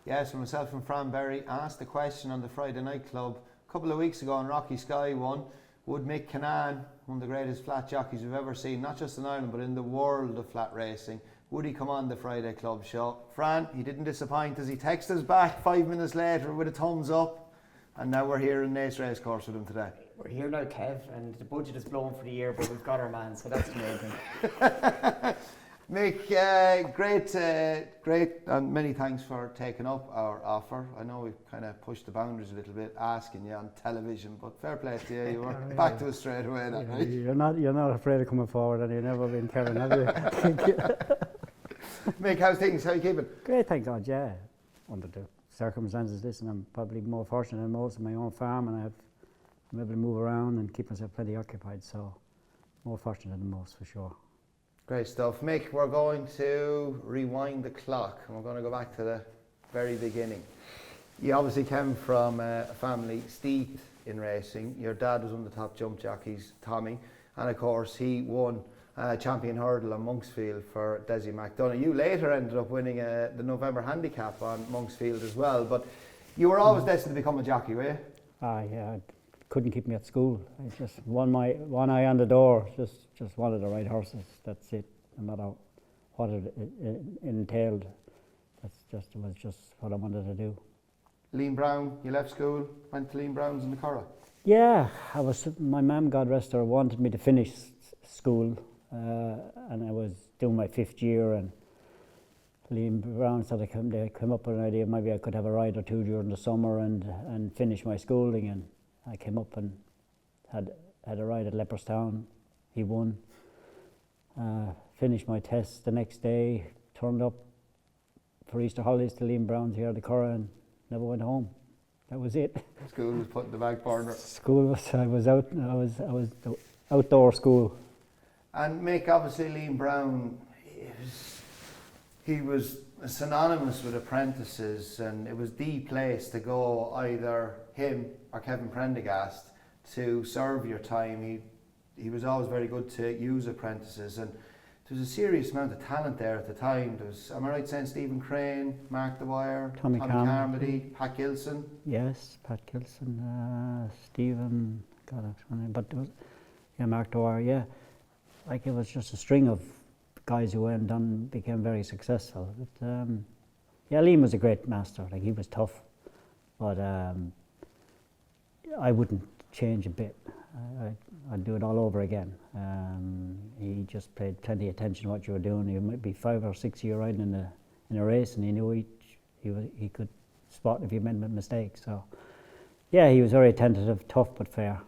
Yes, so myself and Fran Berry asked the question on the Friday Night Club a couple of weeks ago on Rocky Sky One. Would Mick Kinane, one of the greatest flat jockeys we've ever seen, not just in Ireland but in the world of flat racing, would he come on the Friday Club show? Fran, he didn't disappoint as he texted us back 5 minutes later with a thumbs up, and now we're here in Naas Racecourse with him today. We're here now, Kev, and the budget is blown for the year, but we've got our man, so that's the main thing. Mick, great, and many thanks for taking up our offer. I know we've kind of pushed the boundaries a little bit, asking you on television, but fair play to you. You were back to us straight away, then, right? You're not afraid of coming forward, and you've never been, Kevin, have you? Mick, how's things? How are you keeping? Great, thank God, yeah. Under the circumstances, listen, I'm probably more fortunate than most of my own farm, and I'm able to move around and keep myself plenty occupied, so more fortunate than most for sure. Great stuff. Mick, we're going to rewind the clock and we're going to go back to the very beginning. You obviously came from a family steeped in racing. Your dad was one of the top jump jockeys, Tommy, and of course he won champion hurdle on Monksfield for Desi McDonough. You later ended up winning the November handicap on Monksfield as well, but you were always destined to become a jockey, were you? Yeah, couldn't keep me at school. I just one eye on the door, just wanted to ride horses. That's it. No matter what it entailed, it was just what I wanted to do. Liam Brown, you left school, went to Liam Brown's in the Curragh. Yeah, my mum, God rest her, wanted me to finish school, and I was doing my 5th year, and Liam Brown said they come up with an idea maybe I could have a ride or two during the summer and finish my schooling, and I came up and had a ride at Leopardstown. He won. Finished my test the next day, turned up for Easter holidays to Liam Brown's here at the Curragh and never went home. That was it. School was put in the back burner. I was the outdoor school. And Mick, obviously Liam Brown, he was synonymous with apprentices, and it was the place to go, either him or Kevin Prendergast, to serve your time. He was always very good to use apprentices, and there was a serious amount of talent there at the time. There was, am I right saying, Stephen Crane, Mark Dwyer, Tommy Carmody, Pat Gilson? Yes, Pat Gilson, Stephen, but there was, Mark Dwyer, yeah. Like, it was just a string of guys who went on, became very successful. But Liam was a great master. Like, he was tough, but I wouldn't change a bit. I'd do it all over again. He just paid plenty of attention to what you were doing. You might be 5 or 6 years riding in a race, and he knew he could spot if you made a mistake. So, yeah, he was very attentive, tough but fair.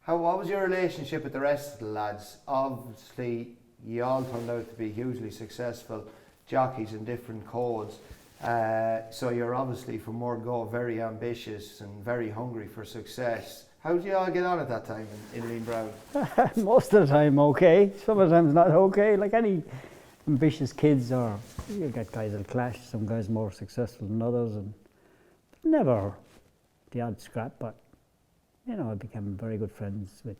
What was your relationship with the rest of the lads? Obviously, you all turned out to be hugely successful jockeys in different codes. So you're obviously from word go very ambitious and very hungry for success. How did you all get on at that time in Liam Brown? Most of the time okay, sometimes not okay. Like any ambitious kids, or you get guys that clash, some guys more successful than others, and never the odd scrap, but I became very good friends with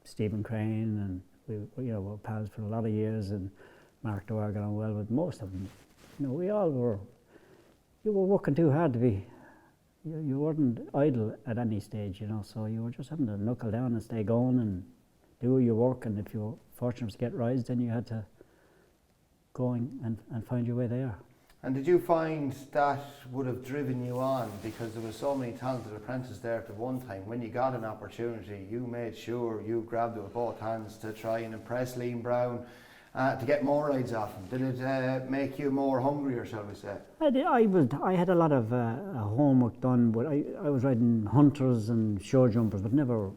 Stephen Crane, and we were pals for a lot of years, and Mark Dwyer got on well with most of them. We all were, you were working too hard to be, you weren't idle at any stage, so you were just having to knuckle down and stay going and do your work, and if you were fortunate to get rides, then you had to go and find your way there. And did you find that would have driven you on, because there were so many talented apprentices there at one time? When you got an opportunity, you made sure you grabbed it with both hands to try and impress Liam Brown, to get more rides off him. Did it make you more hungrier, shall we say? I had a lot of homework done, but I was riding hunters and show jumpers, but never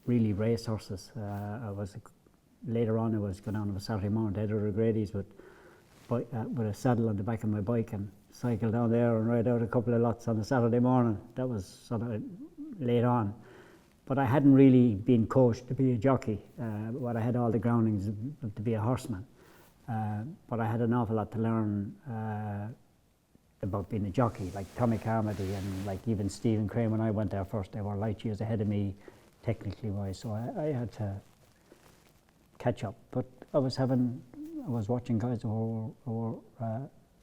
really race horses. Later on I was going down on a Saturday morning to Edward O'Grady's with a saddle on the back of my bike and cycle down there and ride out a couple of lots on a Saturday morning. That was sort of late on. But I hadn't really been coached to be a jockey, but I had all the groundings to be a horseman. But I had an awful lot to learn about being a jockey, like Tommy Carmody and like even Stephen Crane. When I went there first, they were light years ahead of me, technically wise, so I had to catch up. But I was watching guys who were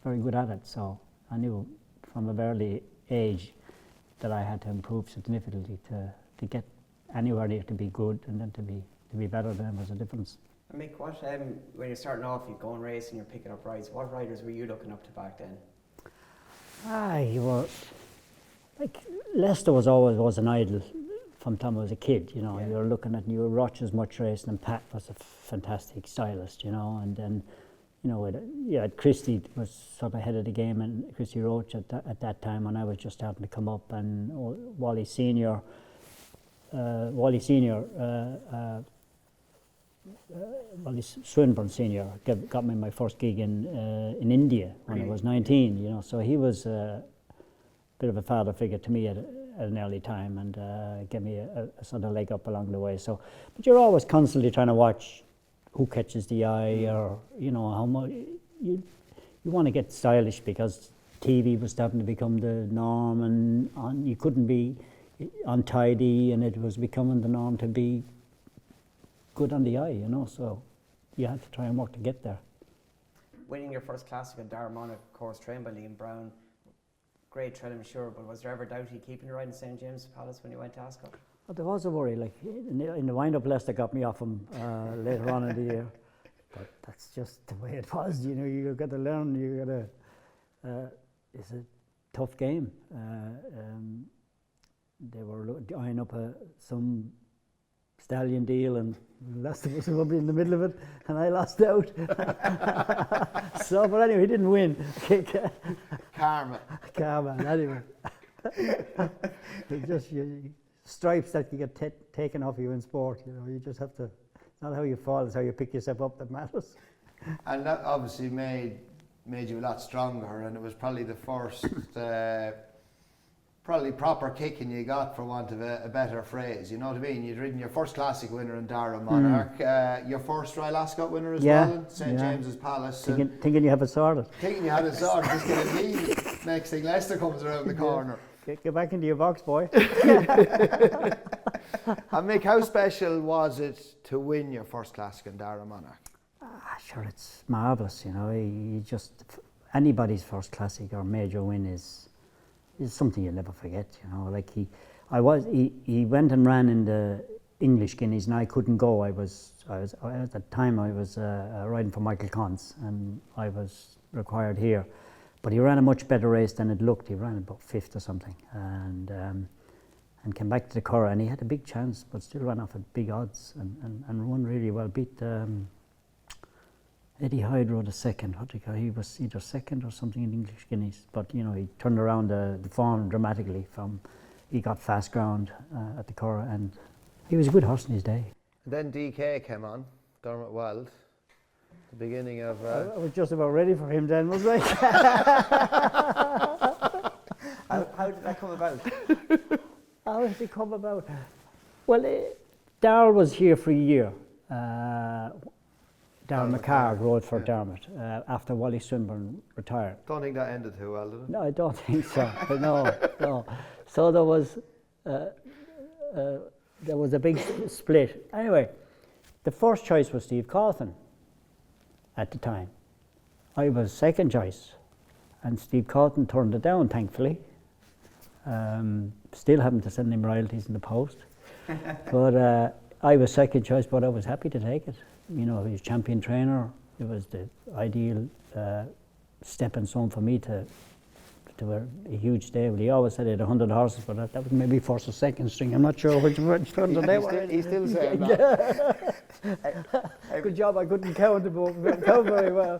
very good at it, so I knew from a early age that I had to improve significantly to get anywhere near to be good, and then to be better than was a difference. And Mick, what, when you're starting off, you go and race and you're picking up rides, what riders were you looking up to back then? You were, like, Lester was an idol from the time I was a kid, you know. Yeah. You were looking at, you were watching as much racing, and Pat was a fantastic stylist, you know. And then, you know, Christy was sort of ahead of the game, and Christy Roach at that time when I was just starting to come up, and Wally Senior, Wally Swinburne Senior got me my first gig in India when I was 19, you know. So he was a bit of a father figure to me at an early time, and gave me a sort of leg up along the way. So, but you're always constantly trying to watch who catches the eye, or, you know, how much you want to get stylish, because TV was starting to become the norm, and you couldn't be untidy, and it was becoming the norm to be good on the eye, you know. So you had to try and work to get there. Winning your first classic at Darmon, of course, trained by Liam Brown, great tread, I'm sure, but was there ever doubt you keeping your ride in St James's Palace when you went to Ascot? Well, there was a worry, like in the wind-up, Leicester got me off him later on in the year, but that's just the way it was, you know. You got to learn, you got to, it's a tough game. They were eyeing up some stallion deal, and Leicester was probably in the middle of it, and I lost out. So, but anyway, he didn't win. Karma. Anyway. It's just stripes that you get taken off you in sport, you know. You just have to, it's not how you fall, it's how you pick yourself up that matters. And that obviously made you a lot stronger, and it was probably the first probably proper kicking you got, for want of a better phrase, you know what I mean? You'd ridden your first classic winner in Dara Monarch, your first Royal Ascot winner as well in St James's Palace. Thinking you have it sorted. Thinking you had it sorted, just get a lead. Next thing, Leicester comes around the corner. Get back into your box, boy. And Mick, how special was it to win your first classic in Dara Monarch? Sure, it's marvellous, you know. You just, anybody's first classic or major win is something you'll never forget, you know. Like he went and ran in the English Guineas, and I couldn't go. I was at the time I was riding for Michael Cons, and I was required here. But he ran a much better race than it looked. He ran about 5th or something, and came back to the Curragh, and he had a big chance, but still ran off at big odds, and won really well. Beat Eddie Hyde rode a second. He was either second or something in English Guineas, but you know, he turned around the form dramatically. He got fast ground at the Curragh, and he was a good horse in his day. Then DK came on, Dermot Weld, the beginning of... I was just about ready for him then, was I? How did that come about? How did it come about? Well, Darrell was here for a year. Darrell McCarg rode for Dermot after Wally Swinburne retired. Don't think that ended too well, did it? No, I don't think so. No. So there was a big split. Anyway, the first choice was Steve Cawthon at the time. I was second choice, and Steve Cawthon turned it down, thankfully. Still having to send him royalties in the post. But I was second choice, but I was happy to take it. You know, he was champion trainer. It was the ideal stepping stone for me to a huge stable. He always said he had 100 horses, but that was maybe first or second string. I'm not sure which one they were. He's still saying that. Good job, I couldn't count very well.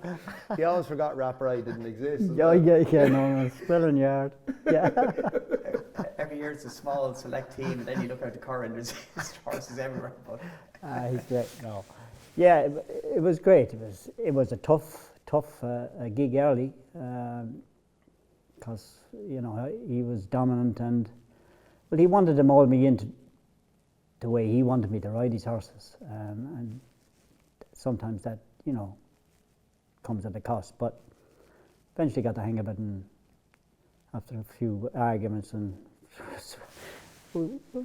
He always forgot Rapper didn't exist. Yeah, no, spelling yard. Yeah. Every year it's a small select team, and then you look out the Curragh and there's horses everywhere. But He's great. No. Yeah, it was great. It was a tough gig early, because you know, he was dominant, and well, he wanted to mould me into the way he wanted me to ride his horses, and sometimes that, you know, comes at a cost. But eventually got the hang of it, and after a few arguments, and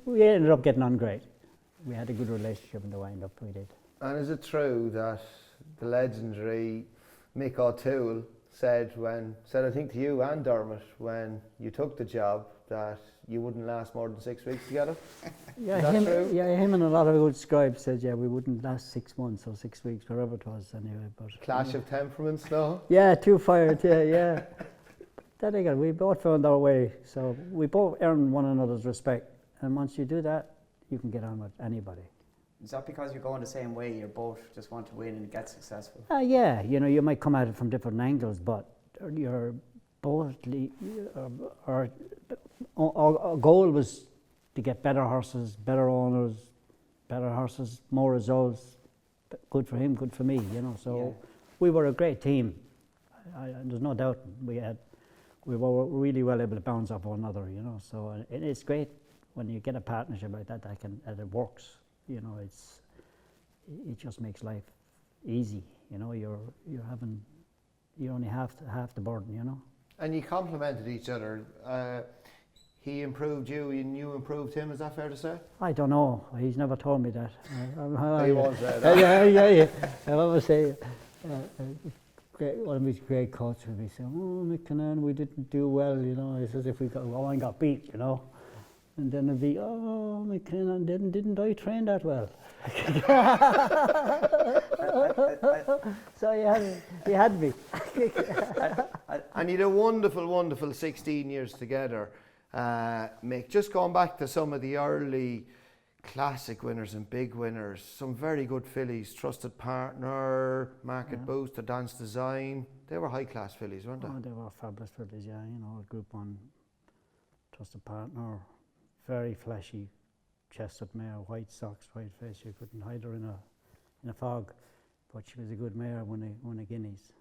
we ended up getting on great. We had a good relationship in the wind-up, we did. And is it true that the legendary Mick O'Toole said I think to you and Dermot when you took the job that you wouldn't last more than 6 weeks together. Yeah, Is that him, true? yeah, him and a lot of good scribes said, we wouldn't last 6 months or 6 weeks, wherever it was anyway. But Clash of temperaments, no? yeah, too fired, yeah. Then again, we both found our way, so we both earned one another's respect. And once you do that, you can get on with anybody. Is that because you're going the same way? You both just want to win and get successful? Yeah, you might come at it from different angles, but you're both, our goal was to get better horses, better owners, more results. Good for him, good for me, so we were a great team. There's no doubt we were really well able to bounce off one another, so it's great when you get a partnership like that that it works. It just makes life easy. You're only half the burden. And you complemented each other. He improved you and you improved him, is that fair to say? I don't know. He's never told me that. He won't say that. Yeah. I always say, one of his great coaches would be saying, Mick Kinane, we didn't do well, He says, if we got beat, And then it'd be, Mick Kinane, didn't I train that well? So he had me. And you had a wonderful, wonderful 16 years together, Mick. Just going back to some of the early classic winners and big winners, some very good fillies, Trusted Partner, Market Boost, Advanced Design. They were high-class fillies, weren't they? Oh, they were fabulous fillies, Group 1, Trusted Partner, very flashy chestnut mare, white socks, white face. You couldn't hide her in a fog, but she was a good mare, won a Guineas.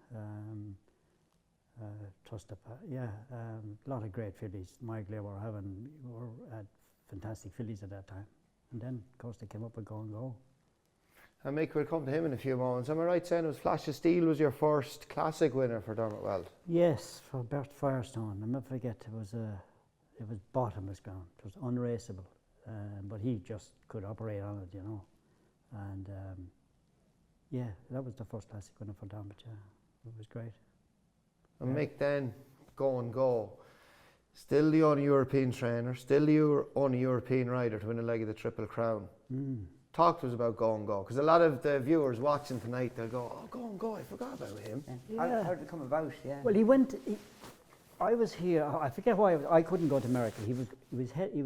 Trusted Partner, a lot of great fillies. Michael had fantastic fillies at that time. And then, of course, they came up with Go and Go. And Mick, we'll come to him in a few moments. Am I right saying it was Flash of Steel was your first classic winner for Dermot Weld? Yes, for Bert Firestone. I'll never forget, it was bottomless ground. It was unraceable. But he just could operate on it, And that was the first classic winner for Dermot, It was great. And Mick, then, Go and Go. Still the only European trainer, still the only European rider to win a leg of the Triple Crown. Talk to us about Go and Go, because a lot of the viewers watching tonight, they'll go, Go and Go, I forgot about him. How did it come about? Well, I was here, I forget why, I couldn't go to America. He was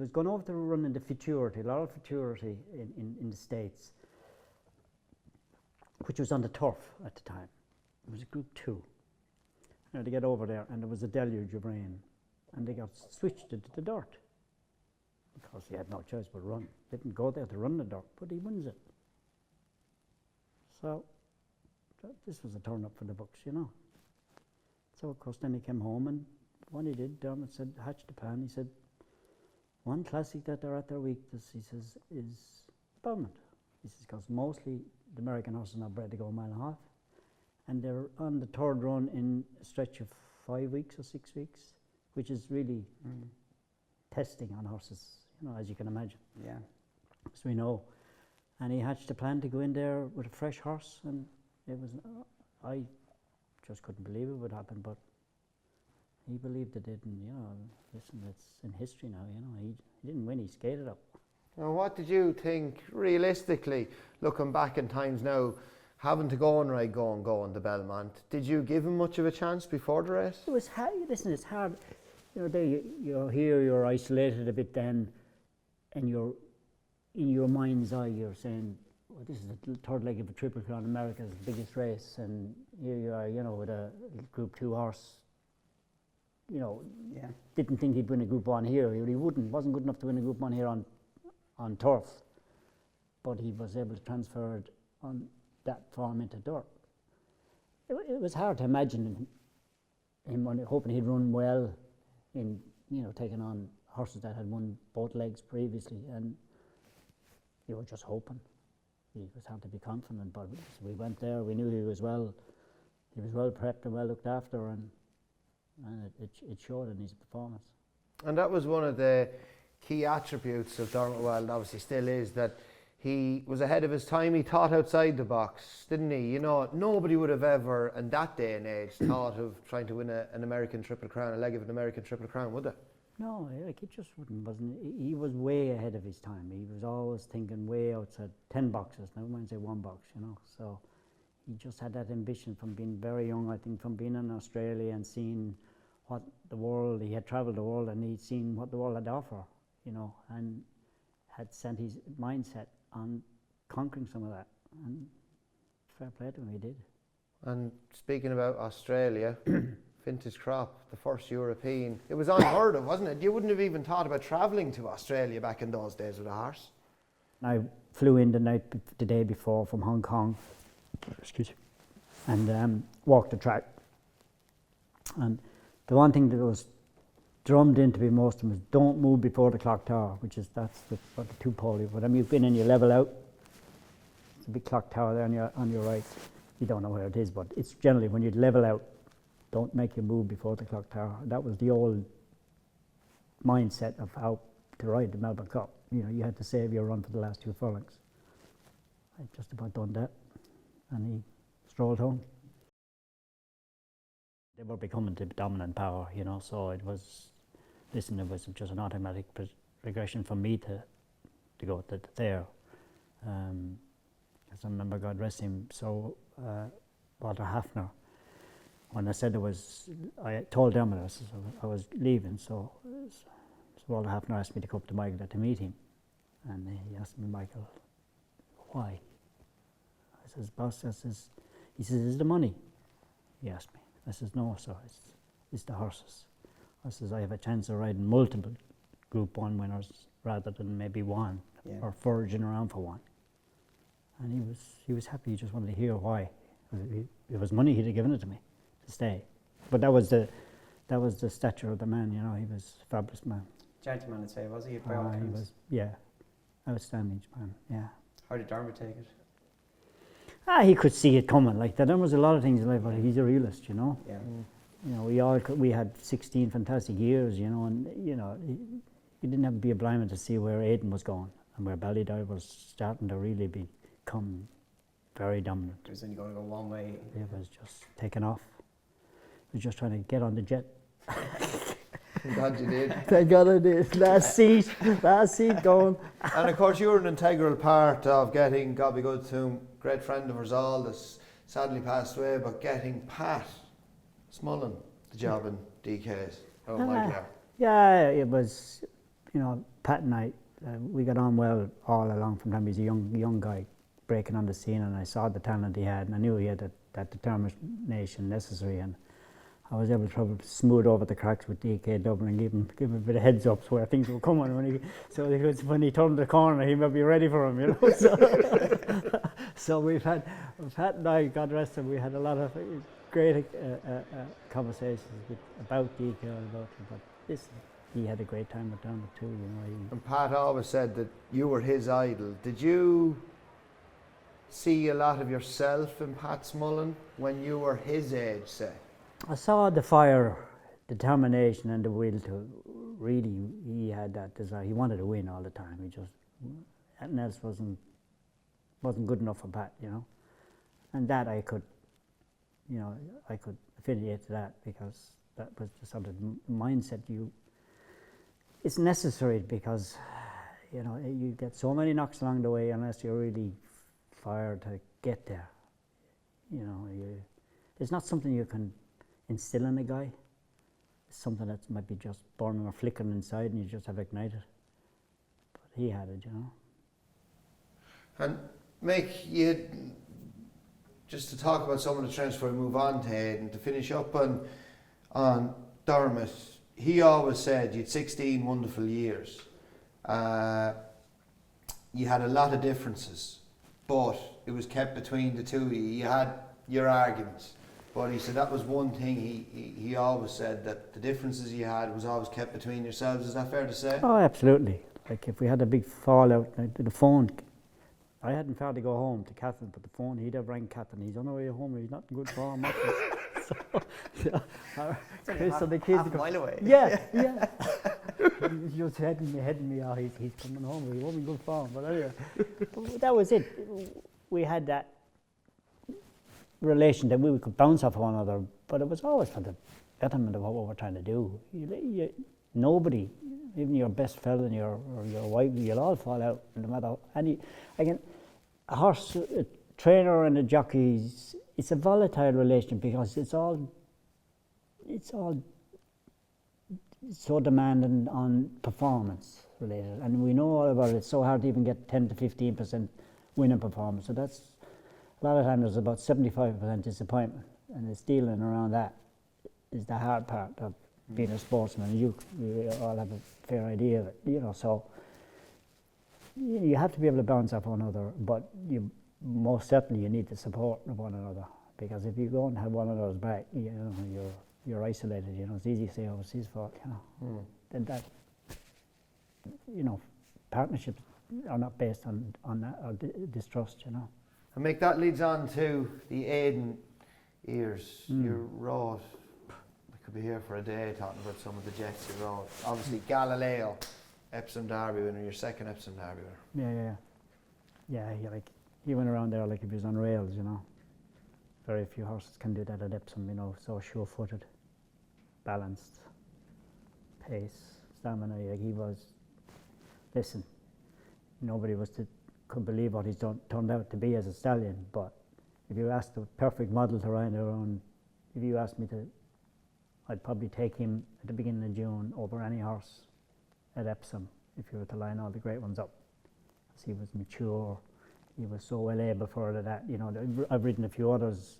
going over to run in the futurity, a lot of futurity in the States, which was on the turf at the time. It was a Group 2. To get over there, and there was a deluge of rain, and they got switched into the dirt because he had no choice but run. Didn't go there to run the dirt, but he wins it. So this was a turn up for the books, So of course then he came home, and what he did, Dermot said, hatched the plan. He said, one classic that they're at their weakness, he says, is Belmont. He says, because mostly the American horses are not bred to go a mile and a half. And they're on the third run in a stretch of 5 weeks or 6 weeks, which is really testing on horses, as you can imagine. Yeah. As we know. And he hatched a plan to go in there with a fresh horse, and it was, I just couldn't believe it would happen, but he believed it did, and listen, it's in history now, he didn't win, he skated up. Now, what did you think, realistically, looking back in times now, having to go and ride Go and Go in the Belmont, did you give him much of a chance before the race? It was hard. Listen, it's hard. You're here, you're isolated a bit then, and you're in your mind's eye, you're saying, well, this is the third leg of a Triple Crown, America's biggest race, and here you are, with a Group 2 horse. Didn't think he'd win a Group 1 here. He wasn't good enough to win a Group 1 here on turf, but he was able to transfer it on that form into dirt. It was hard to imagine him hoping he'd run well in, taking on horses that had won both legs previously, and you were just hoping. It was hard to be confident, but we went there, we knew he was well prepped and well looked after, and it showed in his performance. And that was one of the key attributes of Dermot Weld, obviously still is, that he was ahead of his time. He thought outside the box, didn't he? You know, nobody would have ever, in that day and age, thought of trying to win an American Triple Crown, a leg of an American Triple Crown, would they? No, like he just wasn't. He was way ahead of his time. He was always thinking way outside 10 boxes. Never mind say 1 box, you know. So he just had that ambition from being very young. I think from being in Australia and seeing what the world. He had travelled the world and he'd seen what the world had to offer, you know, and had sent his mindset on conquering some of that. And fair play to him, he did. And speaking about Australia. Vintage crop, the first European. It was unheard of, wasn't it? You wouldn't have even thought about travelling to Australia back in those days with a horse. I flew in the day before from Hong Kong, excuse me, and walked the track. And the one thing that was drummed into me most of them was don't move before the clock tower, which is what the 2 pole is. But I mean, you've been in, you level out. It's a big clock tower there on your right. You don't know where it is, but it's generally when you level out. Don't make you move before the clock tower. That was the old mindset of how to ride the Melbourne Cup. You know, you had to save your run for the last 2 furlongs. I just about done that, and he strolled home. They were becoming the dominant power, you know, so it was just an automatic progression for me to go to there. As I remember, God rest him, so Walter Hafner, when I said I told them I was leaving, so Walter Hafner asked me to come up to Michael to meet him. And he asked me, Michael, why? I says, boss, he says, is the money? He asked me. I says, no, sir, it's the horses. I says, I have a chance of riding multiple Group 1 winners rather than maybe one, or foraging around for one. And he was happy, he just wanted to hear why. It was money, he'd have given it to me to stay. But that was the stature of the man, you know, he was a fabulous man. Gentleman, I'd say, was he? By all He accounts? was, yeah, outstanding man, yeah. How did Dermot take it? He could see it coming like that. There was a lot of things in life, but he's a realist, you know. Yeah. You know, we had 16 fantastic years, you know, and you know, you didn't have to be a blind man to see where Aidan was going and where Ballydoyle was starting to really become very dominant. It was only going to go one way. It was just taking off. He was just trying to get on the jet. Thank God you did. Thank God I did. Last seat going. And of course, you were an integral part of getting, God be good to him, great friend of ours all that's sadly passed away, but getting Pat Smullen the job in DKs. Oh my God. Yeah, it was, you know, Pat and I, we got on well all along from time. He's a young guy breaking on the scene, and I saw the talent he had, and I knew he had that determination necessary, and I was able to smooth over the cracks with DK Dublin and give him a bit of heads up where things were coming. When he turned the corner, he might be ready for him, you know. So we've had Pat and I, God rest him, we had a lot of great conversations about DK and about him. But he had a great time with Dermot too, you know. And Pat always said that you were his idol. Did you see a lot of yourself in Pat Smullen when you were his age, say? I saw the fire, determination and the will to really, he had that desire. He wanted to win all the time. Nothing else wasn't good enough for Pat, you know. And that I could affiliate to that, because that was the sort of mindset it's necessary, because, you know, you get so many knocks along the way unless you're really fired to get there. You know, it's not something you can instill in a guy. It's something that might be just burning or flickering inside and you just have ignited. But he had it, you know. And Mick, just to talk about some of the trends before we move on to Aidan, to finish up on Dermot, he always said you had 16 wonderful years. You had a lot of differences, but it was kept between the two of you. You had your arguments. But he said that was one thing he always said, that the differences you had was always kept between yourselves. Is that fair to say? Oh, absolutely. Like if we had a big fallout, the phone, I hadn't far to go home to Catherine, but the phone, he'd have rang Catherine. He's on the way home, he's not in good form. So Chris and the kids half a mile away. Yeah. He's just heading me out. He's coming home. He won't be good form. But anyway, that was it. We had that relation that we could bounce off one another, but it was always for the betterment of what we were trying to do. Nobody, even your best fellow and your wife, you'll all fall out no matter any. Again, a horse, a trainer and a jockey, it's a volatile relation because it's all so demanding on performance related, and we know all about it. It's so hard to even get 10 to 15% winning performance. So that's a lot of times there's about 75% disappointment, and it's dealing around that is the hard part of being a sportsman. You all have a fair idea of it, So you have to be able to bounce off one another, but most certainly you need the support of one another, because if you don't have one another's back, you're isolated. It's easy to say, "Oh, it's his fault," Then that, partnerships are not based on that or distrust, And Mick, that leads on to the Aidan years. You rode, we could be here for a day talking about some of the jets you rode. Obviously Galileo, Epsom Derby winner, your second Epsom Derby winner. Yeah, he went around there like if he was on rails, Very few horses can do that at Epsom, so sure-footed, balanced, pace, stamina. He was, listen, nobody could believe what he's turned out to be as a stallion, but if you asked the perfect model to ride around, if you asked me to, I'd probably take him at the beginning of June over any horse at Epsom if you were to line all the great ones up. Because he was mature, he was so well able for it at that. I've ridden a few others,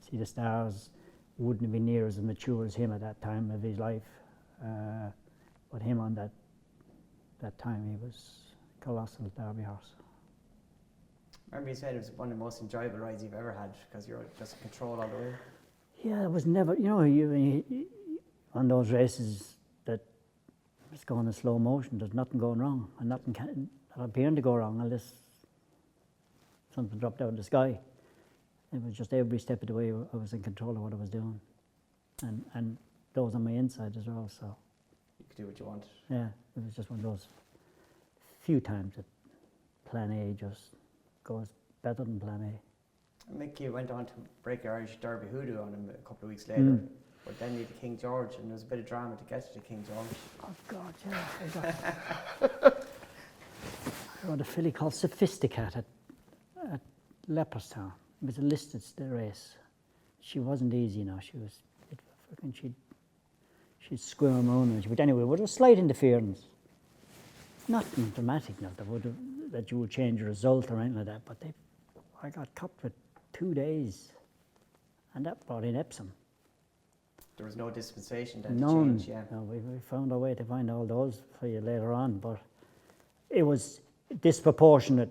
See the Stars, wouldn't have been near as mature as him at that time of his life. But him on that time, he was colossal Derby horse. I remember you said it was one of the most enjoyable rides you've ever had because you're just in control all the way. Yeah, it was never, you on those races that it's going in slow motion, there's nothing going wrong, and nothing can appear to go wrong unless something dropped out of the sky. It was just every step of the way I was in control of what I was doing, and those on my inside as well. So you could do what you want. Yeah, it was just one of those few times that Plan A just goes better than Plan A. Mick, you went on to break your Irish Derby hoodoo on him a couple of weeks later, but then you had the King George, and there was a bit of drama to get to the King George. Oh God, yeah. I rode a filly called Sophisticat at Leopardstown. It was a listed race. She wasn't easy now. She was, she'd squirm around. But anyway, it was a slight interference. Nothing dramatic now that you would change a result or anything like that. But I got cupped with 2 days, and that brought in Epsom. There was no dispensation then None. to change, yeah. No, we found a way to find all those for you later on, but it was disproportionate.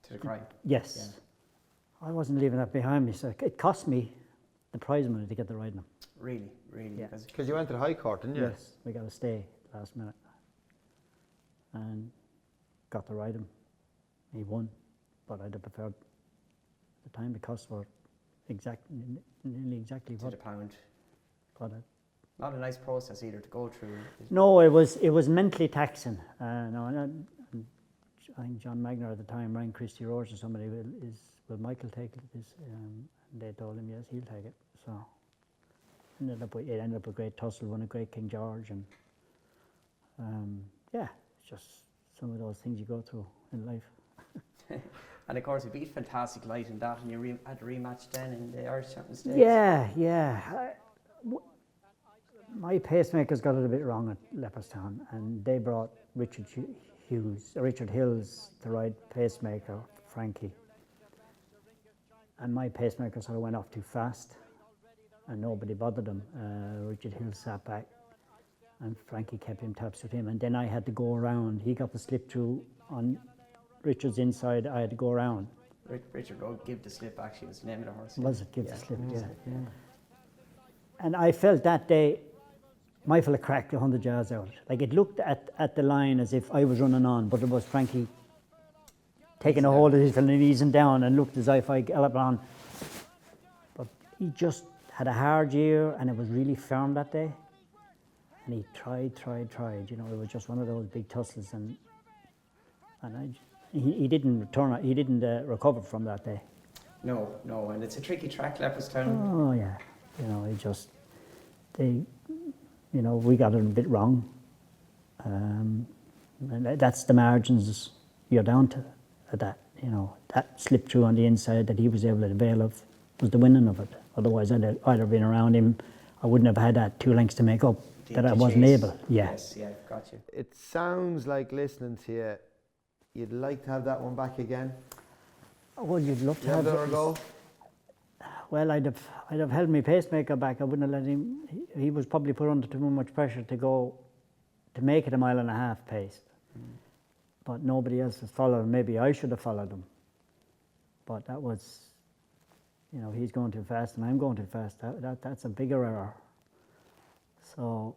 To the crime? Yes. Yeah. I wasn't leaving that behind me, so it cost me the prize money to get the ride them. Really? Yeah. Because you went to the High Court, didn't you? Yes, we got to stay last minute. And got to ride him. He won, but I'd have preferred the time. The costs were nearly exactly to what the pound. What Not a nice process either to go through. No, it was mentally taxing. I think John Magner at the time rang Christy Roche or somebody. Will Michael take this? And they told him yes, he'll take it. So it ended up a great tussle, won a great King George, and yeah, it's just some of those things you go through in life. And of course, you beat Fantastic Light in that, and you had a rematch then in the Irish Champions Stakes. Yeah. My pacemakers got it a bit wrong at Leopardstown, and they brought Richard Hills to ride pacemaker, Frankie. And my pacemaker sort of went off too fast, and nobody bothered him. Richard Hills sat back, and Frankie kept him taps with him. And then I had to go around. He got the slip through on Richard's inside. I had to go around. Richard Road, Give the Slip, actually was the name of the horse. Was it Give the Slip? Yeah. And I felt that day, my fella cracked 100 yards out. Like it looked at the line as if I was running on, but it was Frankie taking a hold of his fella and easing down, and looked as if I galloped on. But he just had a hard year, and it was really firm that day. And he tried. You know, it was just one of those big tussles, and he didn't return. He didn't recover from that day. No, and it's a tricky track, Leopardstown. Oh yeah, you know, we got it a bit wrong. And that's the margins you're down to at that. You know, that slip through on the inside that he was able to avail of was the winning of it. Otherwise, I'd have been around him. I wouldn't have had that 2 lengths to make up that I wasn't able. Yeah. Yes, yeah, got you. It sounds like listening to you, you'd like to have that one back again. Well, you'd love to have another go. Well, I'd have held my pacemaker back. I wouldn't have let him. He was probably put under too much pressure to make it a 1.5 mile pace. But nobody else has followed him. Maybe I should have followed him. But that was, you know, he's going too fast and I'm going too fast. That's a bigger error. So,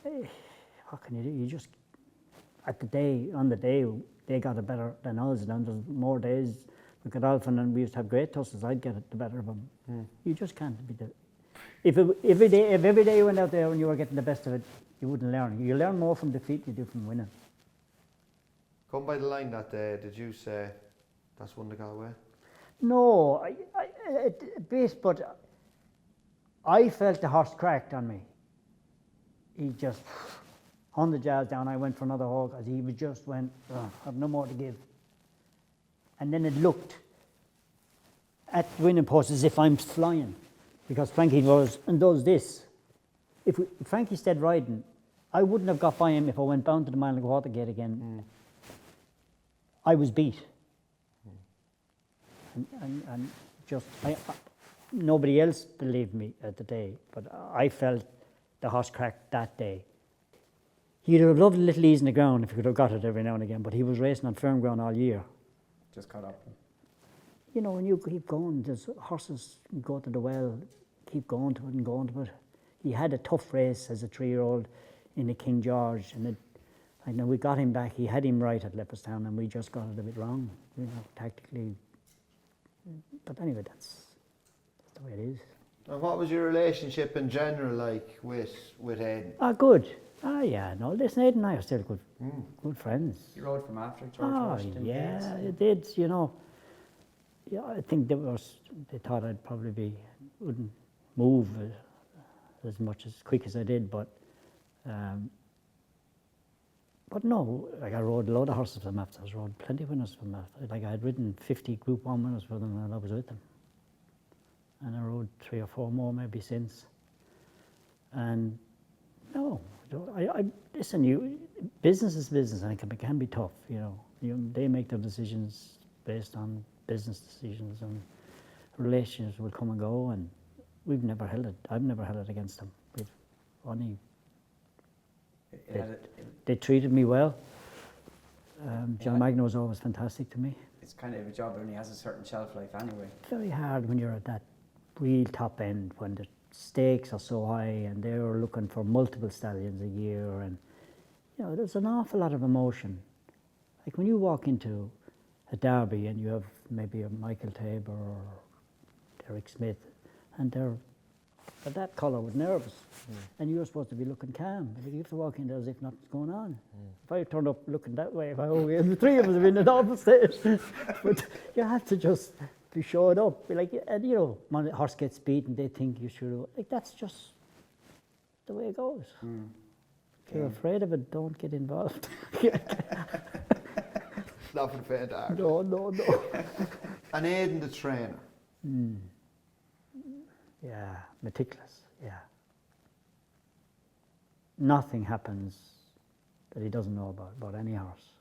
what can you do? You just, on the day, they got it better than us. And there's more days with Godolphin, and we used to have great tussles. I'd get it the better of them. You just can't be the. If every day you went out there and you were getting the best of it, you wouldn't learn. You learn more from defeat than you do from winning. Come by the line that day, did you say that's one that got away? No, but I felt the horse cracked on me. He just 100 yards down. I went for another hole because he just went, I've no more to give. And then it looked at the winning post as if I'm flying, because Frankie does this. If Frankie stayed riding, I wouldn't have got by him if I went down to the 1.25 mile gate again. I was beat. And just, nobody else believed me at the day, but I felt the horse cracked that day. He'd have loved a little ease in the ground if he could have got it every now and again, but he was racing on firm ground all year. Just caught up. You know, when you keep going, there's horses go to the well, keep going to it and going to it. He had a tough race as a 3-year-old in the King George, and I know we got him back. He had him right at Leopardstown, and we just got it a bit wrong, you know, tactically. But anyway, that's the way it is. And what was your relationship in general like with Aidan? Good. Yeah, no, listen, Aidan and I are still good friends. You rode from after George Washington? Yeah, it did, you know. Yeah, I think they thought I'd probably wouldn't move as much as quick as I did, but no, like I rode a load of horses for them after. I rode plenty of winners for them after. Like I had ridden 50 Group 1 winners for them when I was with them. And I rode 3 or 4 more maybe since. And no, listen, business is business, and it can be tough, you know. They make their decisions based on business decisions, and relationships will come and go, and I've never held it against them. We've only they treated me well. John Magno was always fantastic to me. It's kind of a job that only has a certain shelf life anyway. Very hard when you're at that real top end, when the stakes are so high and they're looking for multiple stallions a year, and you know, there's an awful lot of emotion. Like when you walk into a derby and you have maybe a Michael Tabor or Derek Smith, and they're that colour with nerves, and you're supposed to be looking calm, but you have to walk in there as if nothing's going on. If I turned up looking that way, the 3 of us have been in an awful state. But you have to just be showed up. Like, and you know, when a horse gets beaten, they think you should. Like, that's just the way it goes. If you're afraid of it, don't get involved. Not for the faint heart. No. And Aidan the trainer. Yeah, meticulous, yeah. Nothing happens that he doesn't know about any horse.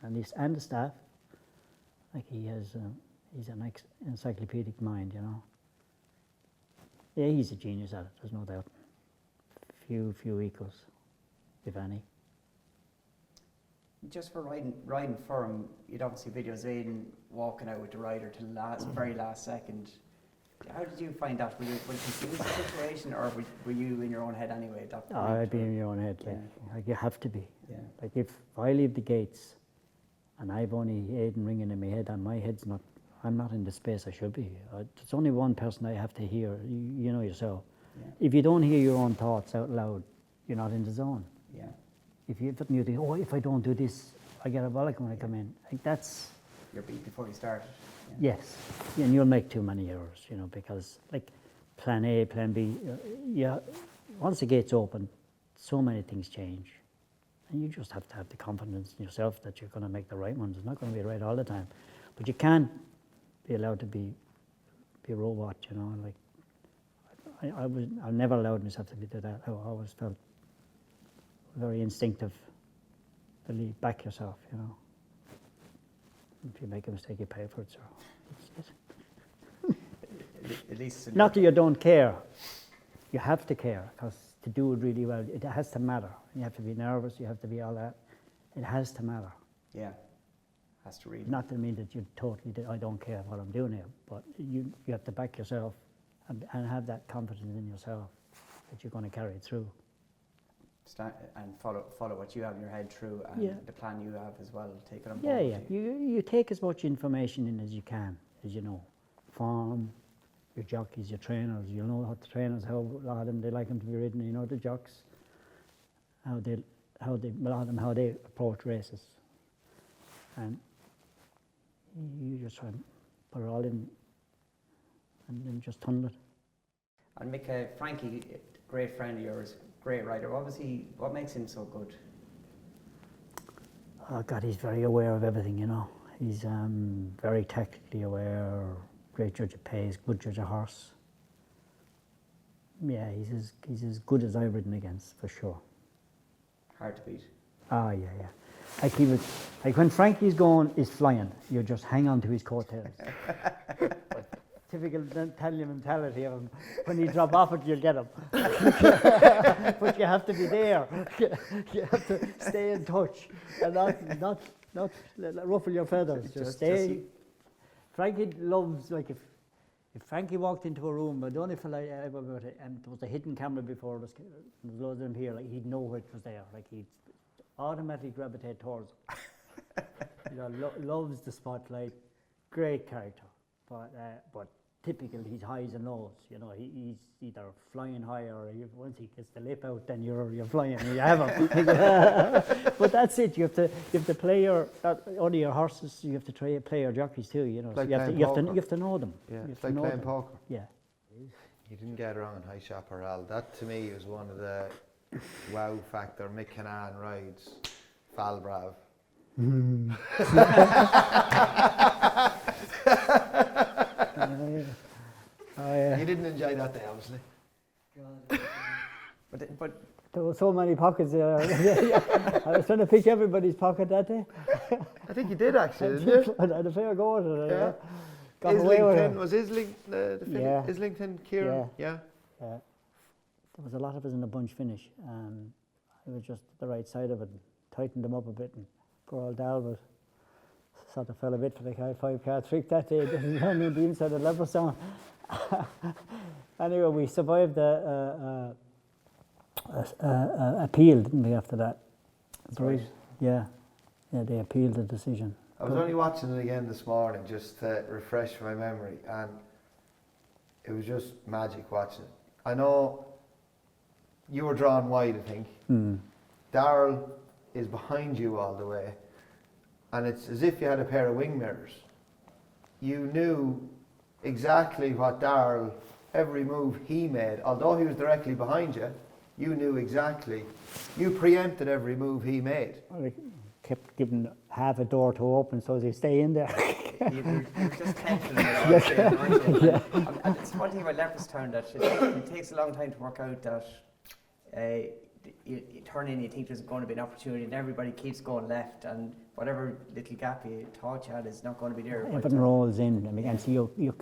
And the staff, like he's an encyclopedic mind, you know. Yeah, he's a genius at it, there's no doubt. Few equals, if any. Just for riding for him, you'd obviously videos of Aidan walking out with the rider till the very last second. How did you find that? Were you confused the situation, or were you in your own head anyway at that point? I'd be in your own head, yeah. Like you have to be. Yeah. Like if I leave the gates and I've only Aidan ringing in my head, and my head's not, I'm not in the space I should be. There's only one person I have to hear, you know yourself. Yeah. If you don't hear your own thoughts out loud, you're not in the zone. Yeah. If you think, oh, if I don't do this, I get a bollock when I come in. Like that's You're beat before you start. yes, and you'll make too many errors, you know, because like plan A, plan B, once the gate's open, so many things change. And you just have to have the confidence in yourself that you're going to make the right ones. It's not going to be right all the time. But you can't be allowed to be a robot, you know. Like I never allowed myself to do that. I always felt very instinctive. Believe, back yourself, you know. If you make a mistake, you pay for it, so that's it. At least. Not that you don't care. You have to care, because to do it really well, it has to matter. You have to be nervous, you have to be all that. It has to matter. Yeah. Has to read. Not to mean that you totally, I don't care what I'm doing here, but you have to back yourself and have that confidence in yourself that you're going to carry it through. And follow what you have in your head through, and the plan you have as well. Take it on board. Yeah. You take as much information in as you can, as you know. Form, your jockeys, your trainers. You know how the trainers, how a lot of them, they like them to be ridden. You know the jocks, a lot of them, how they approach races, and you just try and put it all in, and then just tunnel it. And Mick, Frankie, great friend of yours, great rider. What makes him so good? Oh God, he's very aware of everything, you know. He's very tactically aware, great judge of pace, good judge of horse. Yeah, he's as good as I've ridden against, for sure. Hard to beat. Oh, yeah. Like when Frankie's going, is flying, you just hang on to his coattails. Typical Italian mentality of him. When you drop off it, you'll get him. But you have to be there. You have to stay in touch and not ruffle your feathers. Just stay. Frankie loves, like if Frankie walked into a room, the only fella I ever got, and there was a hidden camera before, there was loads of them here, like he'd know it was there, like he'd automatically gravitate towards it. You know, loves the spotlight, great character, but typical, he's highs and lows. You know, he's either flying high, or once he gets the lip out, then you're flying. You have him. But that's it. You have to play only your horses. You have to play your jockeys too. You know, Like so you have to know them. Yeah, you it's like playing poker. Yeah. You didn't get it wrong in High Chaparral. That to me was one of the wow factor. Mick Kinane rides Falbrav. Oh, yeah. You didn't enjoy that day, obviously. But There were so many pockets there. I was trying to pick everybody's pocket that day. I think you did actually, didn't you? I had a fair go at it. Yeah. Got away with Islington, it. was Islington, Yeah. Islington, Kieran? Yeah. There was a lot of us in the bunch finish. I was just the right side of it, tightened them up a bit, and poor old Dalbert sort of fell a bit for the 5-card trick that day. Didn't run on the inside of Leopardstown. Anyway, we survived the appeal, didn't we, after that? That's right. Yeah, they appealed the decision. I was only watching it again this morning just to refresh my memory, and it was just magic watching it. I know you were drawn wide, I think. Darryl is behind you all the way, and it's as if you had a pair of wing mirrors. You knew exactly what Darryl, every move he made, although he was directly behind you, you knew exactly. You preempted every move he made. I kept giving half a door to open so they stay in there. You're just tensioning it all, aren't you? And it's one thing about Leopardstown that it takes a long time to work out that you turn in, you think there's going to be an opportunity, and everybody keeps going left, and whatever little gap you thought you had is not going to be there. Everything rolls in. I mean, and so you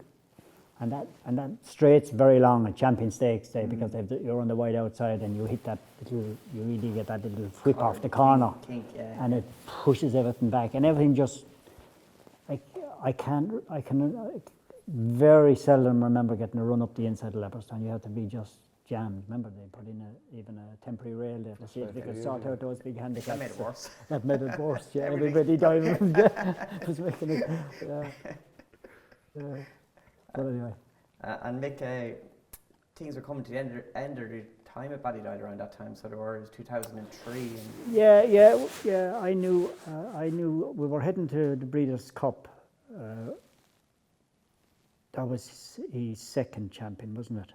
and that straight's very long at Champion Stakes Day because you're on the wide outside and you hit that little, you really get that little whip off the corner, and it pushes everything back, and everything just like I can very seldom remember getting a run up the inside of Leopardstown. You have to be just jammed. Remember, they put in even a temporary rail there to see if they could sort out those big handicaps. That made it worse. That made it worse. Yeah, everybody diving. Was making it. But anyway. And Mick, things are coming to the end of the time at Ballydoyle around that time, so it was 2003. And Yeah. I knew we were heading to the Breeders' Cup. That was his second champion, wasn't it?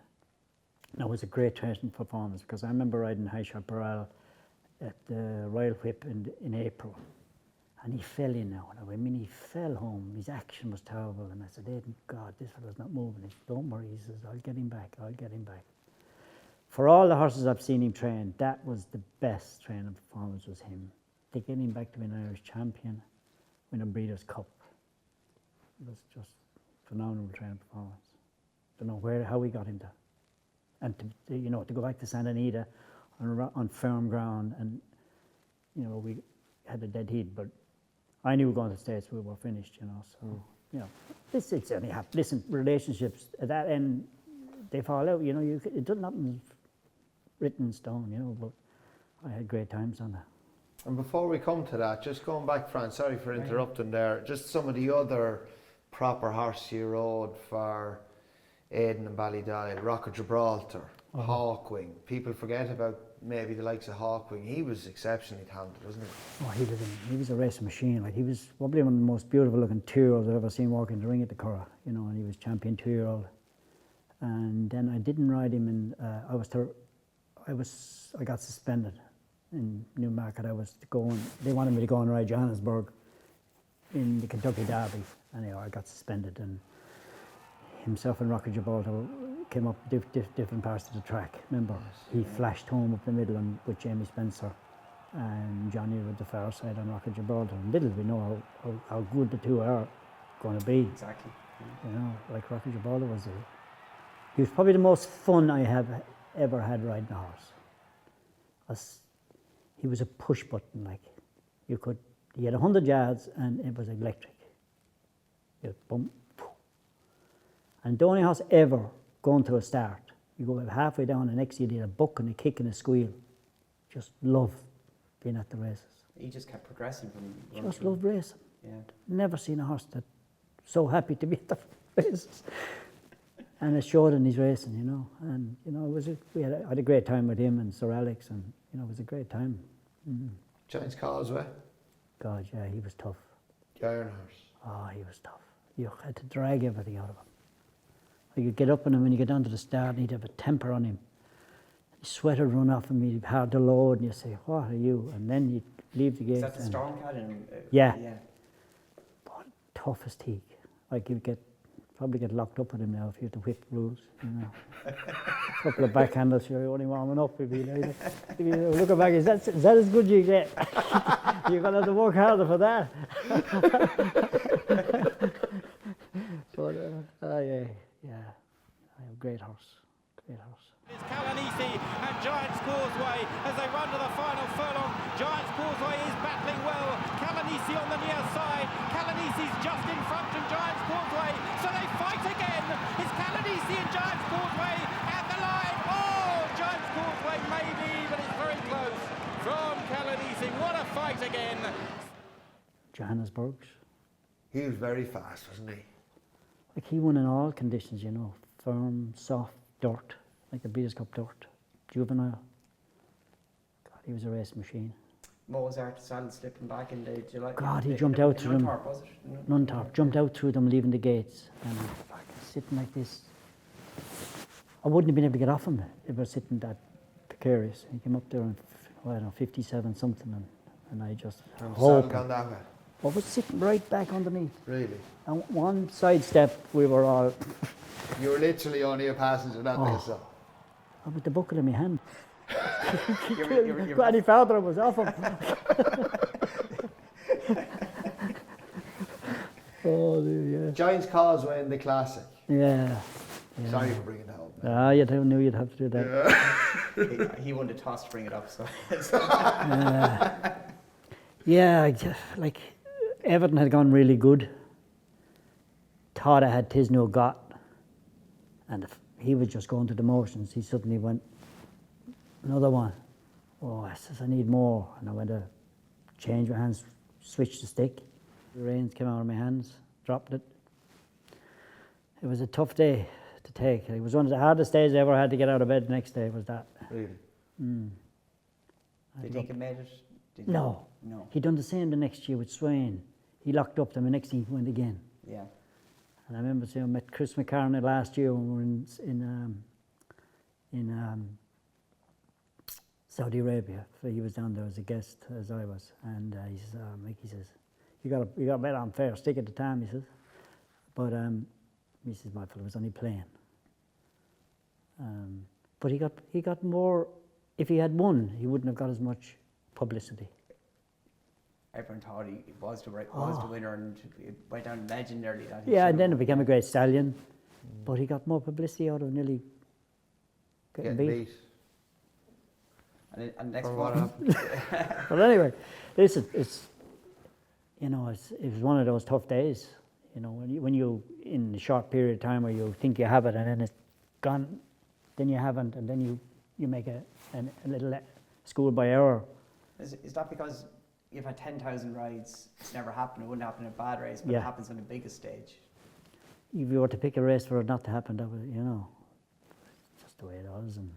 That was a great training performance because I remember riding High Chaparral at the Royal Whip in April, and he fell in now. I mean, he fell home. His action was terrible, and I said, "Aidan, God, this fella's not moving." He said, "Don't worry," he says, "I'll get him back. I'll get him back." For all the horses I've seen him train, that was the best training performance was him. To get him back to be an Irish champion, win a Breeders' Cup. It was just phenomenal training performance. Don't know how we got him there. And to go back to Santa Anita on firm ground, and we had a dead heat, but I knew we were going to the States, we were finished, so it's only happened. Listen, relationships at that end, they fall out, it doesn't happen written in stone, but I had great times on that. And before we come to that, just going back, Fran, sorry for interrupting there, just some of the other proper horse you rode for Aidan and Ballydoyle, Rock of Gibraltar, Hawkwing. People forget about maybe the likes of Hawkwing. He was exceptionally talented, wasn't he? Oh, he was a racing machine. Like, he was probably one of the most beautiful looking 2-year-olds I've ever seen walking the ring at the Curragh, and he was champion 2-year-old. And then I didn't ride him in, I got suspended in Newmarket. They wanted me to go and ride Johannesburg in the Kentucky Derby. Anyway, I got suspended, and himself and Rock of Gibraltar came up different parts of the track. Remember, he flashed home up the middle with Jamie Spencer, and Johnny with the far side on Rock of Gibraltar. Little we know how good the two are going to be. Exactly. Like Rock of Gibraltar he was probably the most fun I have ever had riding a horse. He was a push button, like he had 100 yards and it was electric. Boom. And the only horse ever going to a start, you go halfway down and next you did a buck and a kick and a squeal. Just love being at the races. He just kept progressing from Just loved racing. Yeah. Never seen a horse that so happy to be at the races. And it showed in his racing, And I had a great time with him and Sir Alex, and it was a great time. Giants Causeway. God, yeah, he was tough. The Iron Horse. Oh, he was tough. You had to drag everything out of him. Like, you'd get up on him when you get down to the start, and he'd have a temper on him. His sweat would run off him, he'd be hard to load, and you'd say, "What are you?" And then you'd leave the gate. Is that the Storm Cat? Yeah. But toughest teak. Like, probably get locked up with him now if you had to whip rules, A couple of backhanders, you're only warming up. If you look back, is that as good as you get? You're going to have to work harder for that. But, yeah, I have a great horse. It's Calanisi and Giants Causeway as they run to the final furlong. Giants Causeway is battling well. Calanisi on the near side. Calanisi's just in front of Giants Causeway. So they fight again. It's Calanisi and Giants Causeway at the line. Oh, Giants Causeway maybe, but it's very close from Calanisi. What a fight again. Johannesburg. He was very fast, wasn't he? Like, he won in all conditions, firm, soft, dirt, like the Breeders' Cup dirt, juvenile. God, he was a race machine. What was Art Saddle slipping back in the July? God, he jumped out through them. Nunthorpe, was it? Nunthorpe, jumped out through them, leaving the gates, and sitting like this. I wouldn't have been able to get off him if I was sitting that precarious. He came up there in, 57 something, and I just Saddle gone that way. I was sitting right back underneath. Really? And one side step, we were all... You were literally only a passenger that day, so. I with the bucket in my hand. You're Any farther, I was off him. Oh, dear, yeah. Giants Causeway in the Classic. Yeah. Sorry for bringing that up. You knew you'd have to do that. he wanted to toss to bring it up, so. Like, Everton had gone really good. Thought I had Tisno got, and he was just going through the motions. He suddenly went, another one. Oh, I says, I need more. And I went to change my hands, switch the stick. The reins came out of my hands, dropped it. It was a tough day to take. It was one of the hardest days I ever had to get out of bed the next day, was that. Really? Did he get made it? Did he? No. No. He done the same the next year with Swain. He locked up them, and the next thing he went again. Yeah. And I remember seeing, I met Chris McCartney last year when we were in Saudi Arabia. So he was down there as a guest, as I was. And he says, Mick, he says, you got to bet on fair stick at the time, he says. But he says, my fellow was only playing. But he got more, if he had won, he wouldn't have got as much publicity. Everyone thought he was the winner, and it went down legendarily. That Yeah, and then it became a great stallion. But he got more publicity out of nearly getting beat. And next Or what one. happened? But anyway, listen, it's it was one of those tough days. You know, when you in a short period of time where you think you have it and then it's gone, then you haven't, and then you make a little schoolboy error. Is that because you've had 10,000 rides? It's never happened. It wouldn't happen in a bad race, but Yeah. it happens on the biggest stage. If you were to pick a race for it not to happen, that was, it's just the way it was, and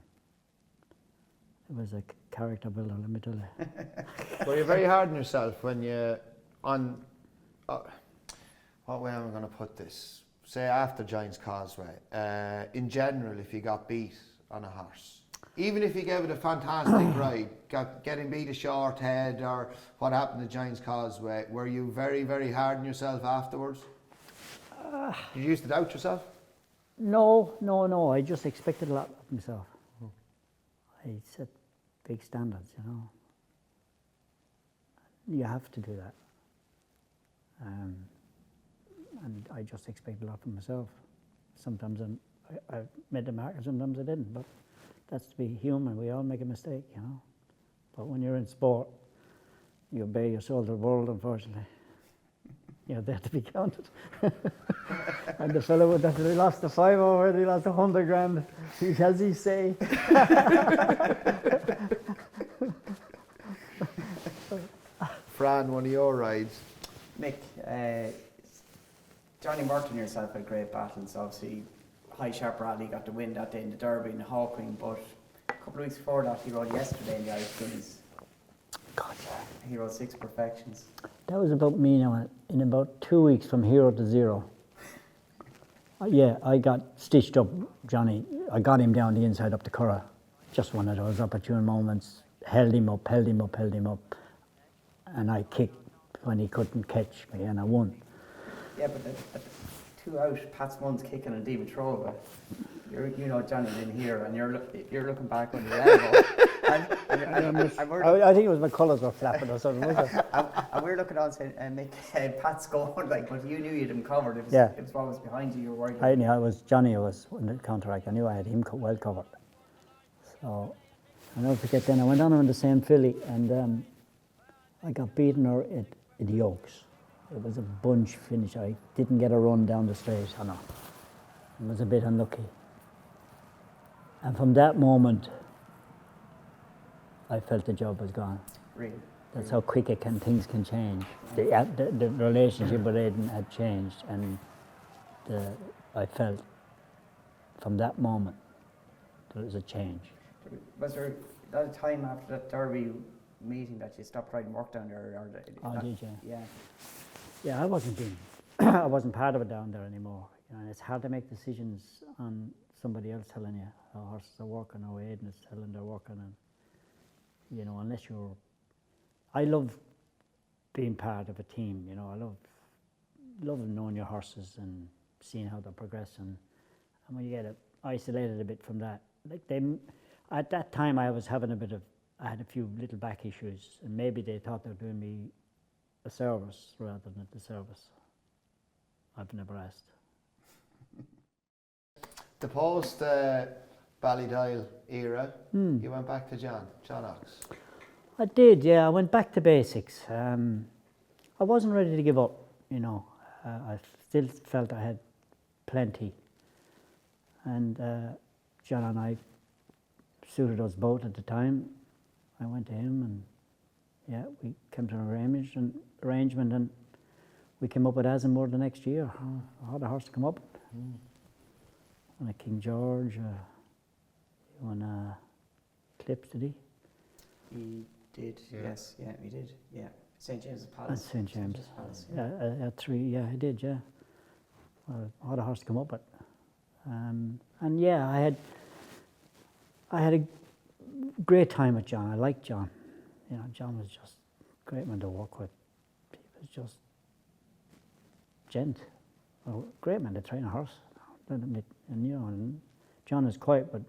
it was a character builder, let me tell you. Well, you're very hard on yourself when you're on. What way am I going to put this? Say after Giants Causeway. In general, if you got beat on a horse, even if you gave it a fantastic ride, getting beat a short head or what happened to Giants Causeway, were you very, very hard on yourself afterwards? Did you used to doubt yourself? No. I just expected a lot of myself. I set big standards, You have to do that. And I just expect a lot from myself. Sometimes I made the mark, and sometimes I didn't. But that's to be human. We all make a mistake, But when you're in sport, you obey your soul to the world, unfortunately. You're there to be counted. And the fellow that he lost the 5 over, he lost 100 grand. As he say. Fran, one of your rides. Mick, Johnny Murton and yourself had great battles. Obviously, High Chaparral, he got the win that day in the Derby in the Hawkwing, but a couple of weeks before that, he rode yesterday in the Irish Guineas. God, yeah. He rode 6 perfections. That was about me now. In about 2 weeks from 0 to 0. Yeah, I got stitched up, Johnny. I got him down the inside up the Curragh. Just one of those opportune moments. Held him up. And I kicked when he couldn't catch me, and I won. Yeah, but at 2 out, Pat Munn's kicking and David Trova. Johnny's in here, and you're looking back on your elbow. I think it was my colours were flapping or something, was it? And we're looking on saying, Mick, Pat's going, but you knew you had him covered. It was what was behind you, you were worried. I knew Johnny was in the counteract. I knew I had him well covered. So I never forget then, I went on her in the same filly, and I got beaten her at the Oaks. It was a bunch finish. I didn't get a run down the straight. I know. I was a bit unlucky. And from that moment, I felt the job was gone. Really? That's how quick things can change. The relationship with Aidan had changed, and I felt from that moment there was a change. Was there a time after that Derby meeting that you stopped riding work down there? Did you? Yeah. Yeah, I wasn't part of it down there anymore. And it's hard to make decisions on somebody else telling you how horses are working or Aidan is telling they're working, and unless you're. I love being part of a team. I love knowing your horses and seeing how they're progressing. And when you get isolated a bit from that, at that time I had a few little back issues, and maybe they thought they were doing me a service rather than a disservice. I've never asked. The post Ballydoyle era, you went back to John Oxx. I did, yeah. I went back to basics. I wasn't ready to give up, I still felt I had plenty. And John and I suited us both at the time. I went to him, and we came to an arrangement, and we came up with Asimore the next year. I had a horse to come up. won a King George. He won a Clips, did he? He did, Yeah. yes, yeah, he did, yeah. St James's At Palace. St James. Palace, Yeah, at 3. Yeah, he did. Yeah. Well, what a horse to come up with. And yeah, I had a great time with John. I liked John. You know, John was just a great man to work with. He was just gent. Well, great man to train a horse. And you know, and John is quiet, but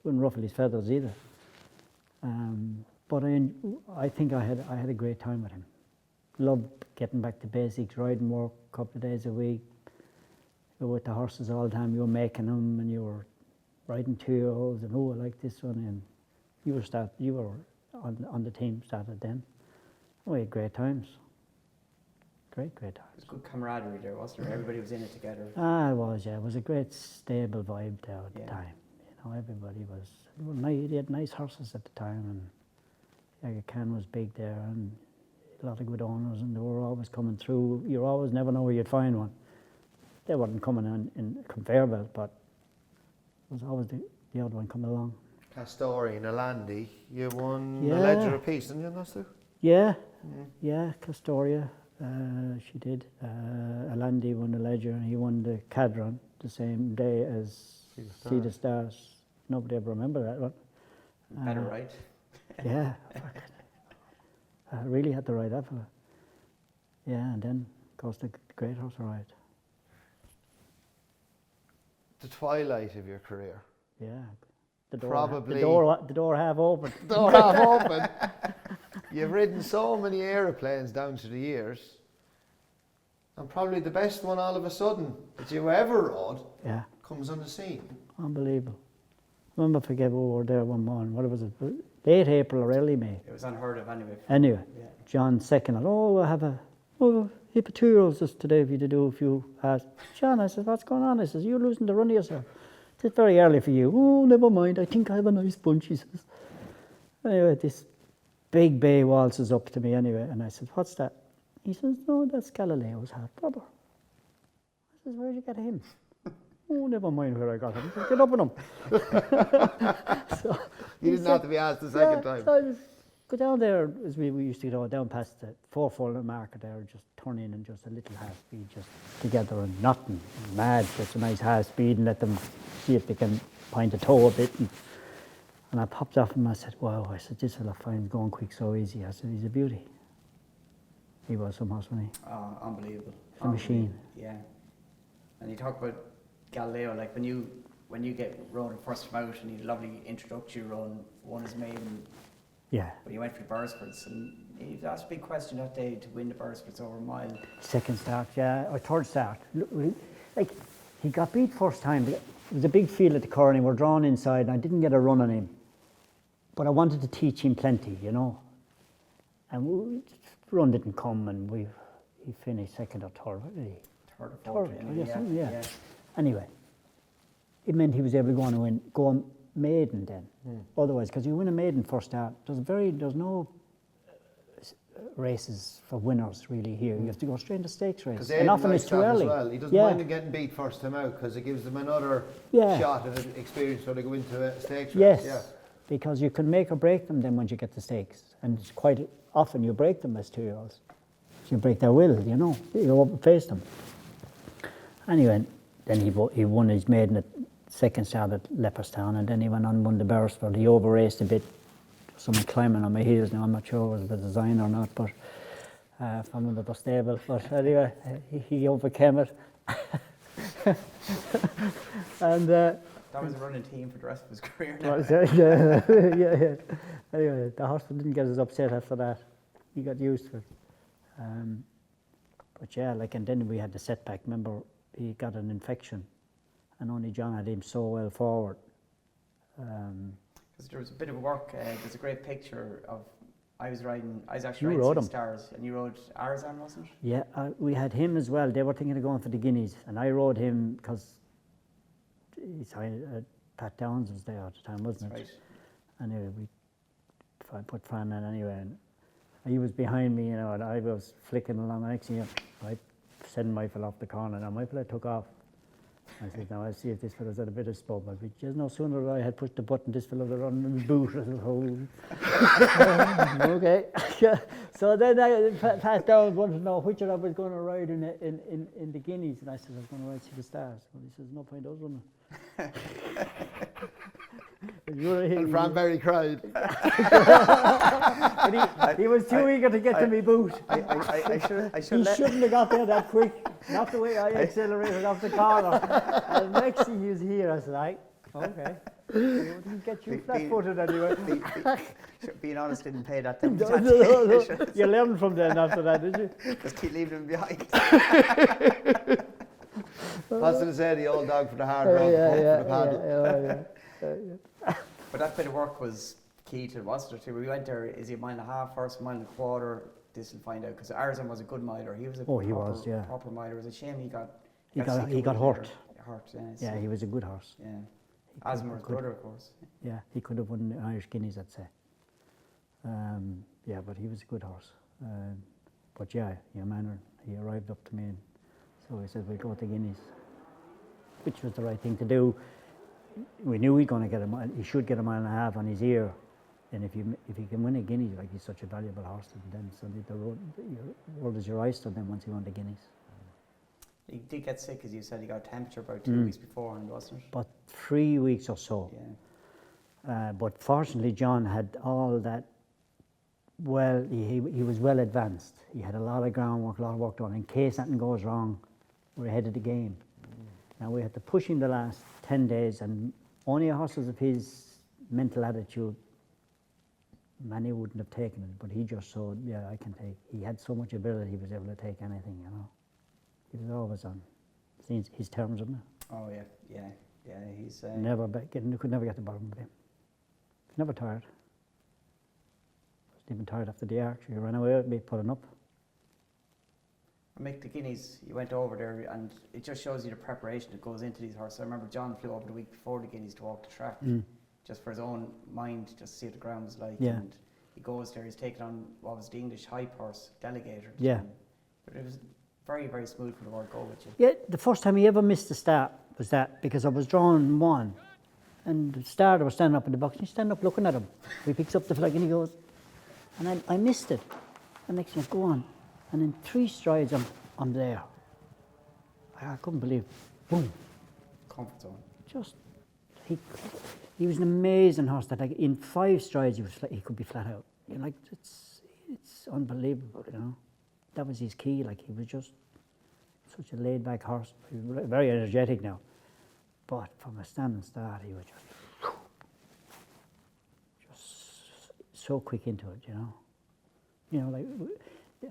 wouldn't ruffle his feathers either. But I think I had a great time with him. Loved getting back to basics, riding work a couple of days a week. You were with the horses all the time. You were making them, and you were riding 2-year-olds, and I like this one. And you were on the team started then. We had great times. Great times. It was good camaraderie there, wasn't there? Everybody was in it together. It was, yeah. It was a great stable vibe there at the time. You know, everybody was. They had nice horses at the time, and Aga Khan was big there, and a lot of good owners, and they were always coming through. You always never know where you'd find one. They weren't coming in a conveyor belt, but it was always the odd one coming along. Castorian, Alandi, you won Yeah. a ledger apiece, didn't you, Nastu? Yeah, yeah, Castoria, she did. Alandi won the ledger, and he won the Cadron the same day as See the Stars. Nobody ever remember that one. Better, right? Yeah, I really had to ride that fella. Yeah, and then of course the great horse ride. The twilight of your career. Yeah, the door, Probably- the door half open. Door half open. You've ridden so many aeroplanes down through the years, and probably the best one all of a sudden that you ever rode Yeah, comes on the scene. unbelievable. I'll never forget we were there one morning. What was it? Late April or early May. It was unheard of anyway. Anyway, Yeah. John second. We'll have a heap of 2-year-olds just today for you to do a few hours. John, I said, what's going on? I says, you're losing the run of yourself. It's very early for you. Oh, never mind. I think I have a nice bunch, he says. Anyway, this big bay waltzes up to me anyway, and I said, what's that? He says, no, that's Galileo's half brother. I says, where'd you get him? Oh, never mind where I got him. Get up on him. So You he didn't said- have to be asked the second time. So I just go down there, as we used to go down past the 4-fold market there, just turn in and just a little half speed, just together and nothing, mad, just a nice half speed and let them see if they can point a toe a bit. And I popped off him and I said, wow, I said, this fella finds going quick so easy. I said, he's a beauty. He was some horse, wasn't he? Oh, unbelievable. A machine. Yeah. And you talk about Galileo, like when you get run first from out and you had a lovely introductory run, one is made and Yeah. when you went for Bursfords, and that's a big question that day to win the Bursfords over a mile. Second start, yeah, or third start. Like, he got beat first time. It was a big field at the corner, and we're drawn inside, and I didn't get a run on him. But I wanted to teach him plenty, you know. And the run didn't come, and he finished second or third. What did he? Third or fourth. Third, anyway, I guess, yeah. Anyway, it meant he was able to go on and go on maiden then. Otherwise, because you win a maiden first start, there's no races for winners really here. You have to go straight into stakes races, and often it's too early. Well. He doesn't Yeah. mind them getting beat first time out because it gives them another Yeah. shot at an experience when they go into a stakes race. Yes, Yeah. because you can make or break them then once you get the stakes, and it's quite often you break them as 2-year-olds. You break their will, you know. You face them. Anyway, then he won his maiden at second start at Leopardstown, and then he went on and won the Beresford. He over-raced a bit. Someone climbing on my heels now. I'm not sure was the design or not, but from another stable. But anyway, he overcame it. And That was a running team for the rest of his career. Now. yeah. Anyway, the horse didn't get as upset after that. He got used to it. But yeah, like, and then we had the setback. Remember, he got an infection, and only John had him so well forward. Because there was a bit of work. There's a great picture of I was actually You riding rode Six him. Stars, and you rode Arzan, wasn't it? Yeah, we had him as well. They were thinking of going for the Guineas, and I rode him because Pat Downs was there at the time, wasn't That's it? right. Anyway, I put Fran in anyway, and he was behind me, you know, and I was flicking along. Next thing I sent my fella off the corner, and my fella took off. I said, now I'll see if this fella's had a bit of spot. But just no sooner I had pushed the button, this fella was running his boot. I said, oh, okay. So then Pat Downs wanted to know which I was going to ride in the Guineas. And I said, I was going to ride See the Stars. Well, he says, no point, I was running. And Fran Berry cried. But he was too eager to get to me boot. I should He shouldn't have got there that quick. Not the way I accelerated off the corner. And next thing he was here, I said, okay. He didn't get you flat-footed anyway. Being honest, didn't pay that. No. You learned from then after that, did you? Just keep leaving him behind. That's what I say, the old dog for the hard road, for the paddle. But that bit of work was key to it, wasn't it? We went there, is he a mile and a half first, a mile and a quarter? This will find out, because Arzan was a good miler. He was a proper miler. It was a shame he got hurt. Yeah, He was a good horse. Yeah. Asmer's brother, of course. Yeah, he could have won the Irish Guineas, I'd say. But he was a good horse. But yeah, your manner, he arrived up to me, and so he said, we'll go to Guineas, which was the right thing to do. We knew he should get a mile and a half on his ear, and if he can win a Guineas, like he's such a valuable horse, then suddenly the world is your oyster. Then once he won the Guineas, he did get sick, as you said. He got a temperature about 2 weeks beforehand, wasn't it? But 3 weeks or so. Yeah. But fortunately, John had all that. Well, he was well advanced. He had a lot of groundwork, a lot of work done. In case something goes wrong, we're ahead of the game. Now we had to push him the last 10 days, and only horses of his mental attitude, many wouldn't have taken it, but he just saw, I can take. He had so much ability, he was able to take anything, He was always on his terms, wasn't it? Oh, yeah. He's could never get the bottom of him. Never tired. Wasn't even tired after the arch. He ran away with me, pulling up. Mick, the Guineas, you went over there, and it just shows you the preparation that goes into these horses. I remember John flew over the week before the Guineas to walk the track, just for his own mind, just to see what the ground was like. Yeah. And he goes there, he's taken on what was the English hype horse, Delegator. Yeah. But it was very, very smooth for the word go with you. Yeah, the first time he ever missed the start was that, because I was drawing one, and the starter was standing up in the box, and he's standing up looking at him. He picks up the flag and he goes, and I missed it. And next thing I go on, and in 3 strides I'm there. I couldn't believe, boom. Comfort zone. Just, he was an amazing horse that, like, in 5 strides he could be flat out. It's unbelievable, That was his key. Like, he was just such a laid back horse. He was very energetic now. But from a standing start, he was just so quick into it, like,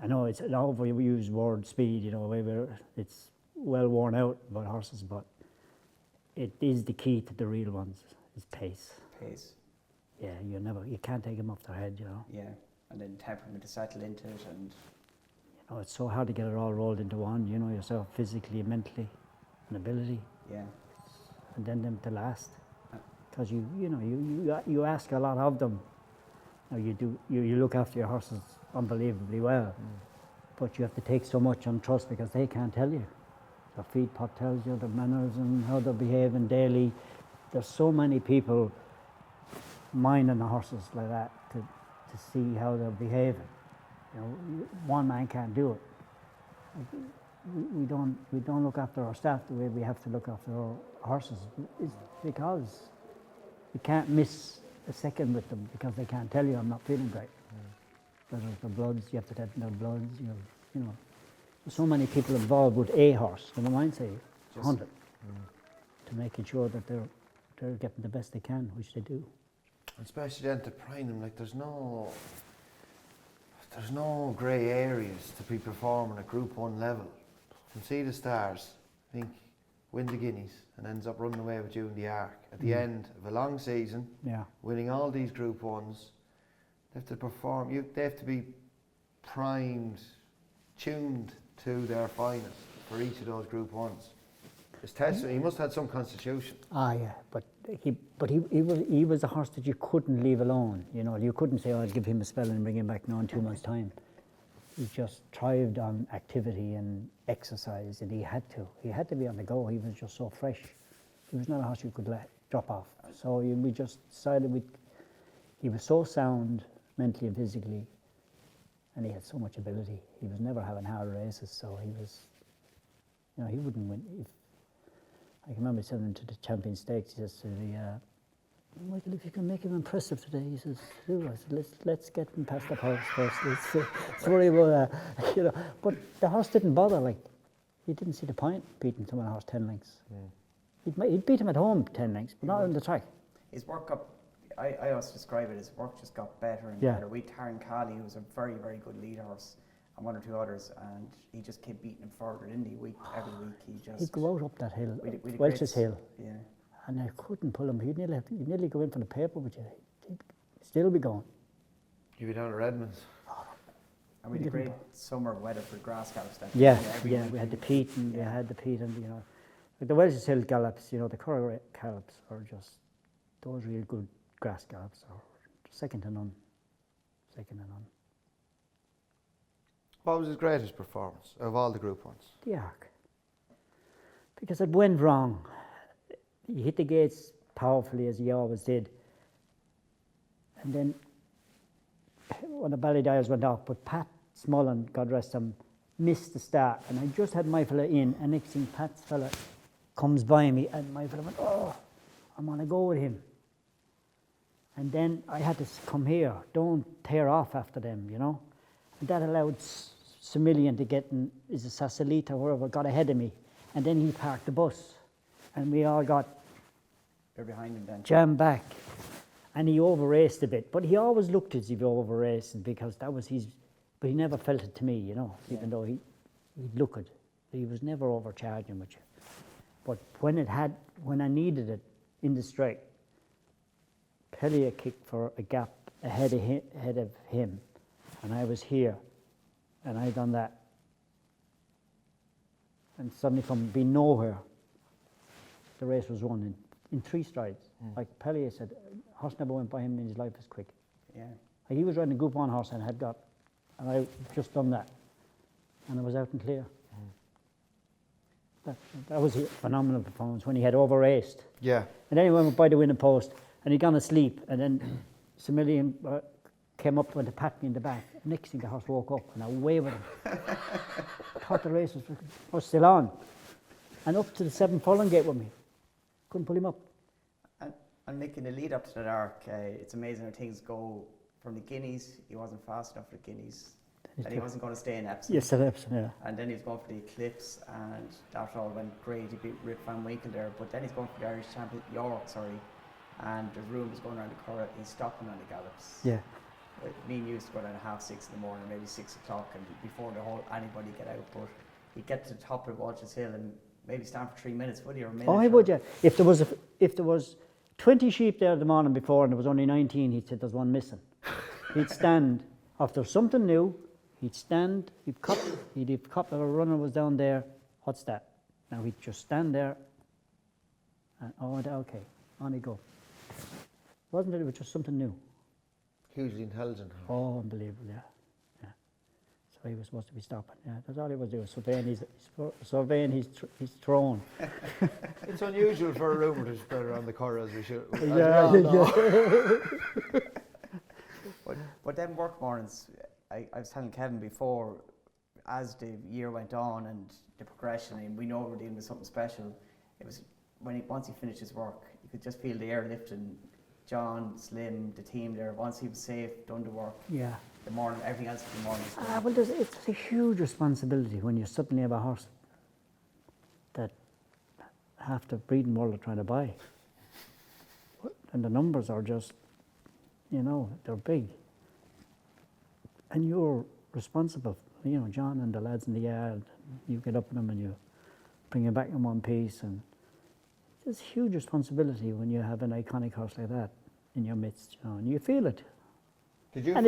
I know it's an overused word, speed, it's well worn out about horses, but it is the key to the real ones, is pace. Pace. Yeah, you can't take them off their head, Yeah, and then temperament to settle into it, and it's so hard to get it all rolled into one, yourself physically, mentally, and ability. Yeah. And then them to last, because you ask a lot of them. Now you look after your horses unbelievably well, but you have to take so much on trust because they can't tell you. Their feed pot tells you their manners and how they're behaving daily. There's so many people minding the horses like that to see how they're behaving. One man can't do it. We don't look after our staff the way we have to look after our horses. It's because you can't miss a second with them because they can't tell you I'm not feeling great. Whether it's their bloods, you have to test their bloods. There's so many people involved with a horse. Never mind, say 100, to making sure that they're getting the best they can, which they do. Especially then to prime them, like there's no grey areas to be performing at Group 1 level. From See the Stars, I think, win the Guineas and ends up running away with you in the Arc. At the end of a long season, winning all these Group 1s, they have to perform, they have to be primed, tuned to their finest for each of those Group 1s. His test, he must have had some constitution. But he was a horse that you couldn't leave alone. You couldn't say, I'll give him a spell and bring him back now in 2 months' time. he just thrived on activity and exercise, and he had to be on the go. He was just so fresh. He was not a horse you could let drop off. So we just decided he was so sound mentally and physically, and he had so much ability. He was never having hard races, so he was, he wouldn't win. I can remember sending him to the Champion Stakes. He says to me, Michael, if you can make him impressive today, he says, do. I said, let's get him past the horse first. Let's worry about that. But the horse didn't bother. Like, he didn't see the point beating someone horse 10 lengths. He'd beat him at home 10 lengths, but not on the track. His work got, I always describe it, his work just got better and better. We had Taran Cali, who was a very, very good lead horse, and one or two others, and he just kept beating him further, didn't he? Every week he'd go out up that hill, with Welch's Hill. Yeah. And I couldn't pull him. He'd nearly go in for the paper, but he'd still be going. You'd be down at Redmond's. And we had a great summer weather for grass gallops then. Yeah, we had the peat and like the Welch's Hill gallops, the Curragh gallops are just, those real good grass gallops are second to none. What was his greatest performance of all the Group 1s? The Arc. Because it went wrong. He hit the gates powerfully, as he always did. And then when the Ballydoyles went off, but Pat Smullen, God rest him, missed the start. And I just had my fella in, and next thing Pat's fella comes by me, and my fella went, oh, I'm going to go with him. And then I had to come here, don't tear off after them, And that allowed Similian to get in, is it Sasalita or wherever, got ahead of me. And then he parked the bus. And we all got behind him then. Jammed back. And he over-raced a bit. But he always looked as if he over-raced, because that was his, but he never felt it to me, even though he'd look it. He was never overcharging with you. But when I needed it in the straight, Pellier kicked for a gap ahead of him, and I was here, and I done that. And suddenly from being nowhere, the race was won in 3 strides. Like Pellier said, horse never went by him in his life as quick. Yeah. Like he was riding a Group 1 horse and I just done that, and I was out and clear. That was a phenomenal performance when he had over-raced. Yeah. And then he went by the winning post, and he'd gone asleep, and then Similian came up and pat me in the back. Next thing the horse woke up, and I away with him. Thought the race was still on. And up to the 7th furlong gate with me. Couldn't pull him up. And Mick, in the lead up to that arc, it's amazing how things go. From the Guineas, he wasn't fast enough for the Guineas. And he wasn't going to stay in Epsom. Yes, at Epsom, yeah. And then he was going for the Eclipse, and that all went great. He beat Rip Van Winkle there, but then he's going for the Irish champion, York, and the rumours going around the Curragh, he's stopping on the gallops. Yeah. Me and you used to go down at 6:30 in the morning, maybe 6 o'clock, and before anybody get out, but he'd get to the top of Walsh's Hill and maybe stand for 3 minutes, would you, or a minute? Oh, I would, yeah. If there was 20 sheep there the morning before and there was only 19, he'd say there's one missing. He'd stand, if there was something new, he'd stand, he'd have cop, a runner was down there, what's that? Now he'd just stand there, and okay, on he'd go. Wasn't it was just something new? Hugely intelligent. Oh, unbelievable, yeah. So he was supposed to be stopping, yeah. That's all he was doing, surveying his throne. It's unusual for a rumour to spread around the Curragh, as we should. Yeah. But then work mornings, I was telling Kevin before, as the year went on and the progression, and we know we're dealing with something special, it was once he finished his work, you could just feel the air lifting. John, Slim, the team there, once he was safe, done the work, the morning, everything else in the morning. Well, it's a huge responsibility when you suddenly have a horse that half the breeding world are trying to buy. And the numbers are just, they're big. And you're responsible, John and the lads in the yard, you get up with them and you bring him back in one piece. And it's a huge responsibility when you have an iconic horse like that in your midst, and you feel it. Did you feel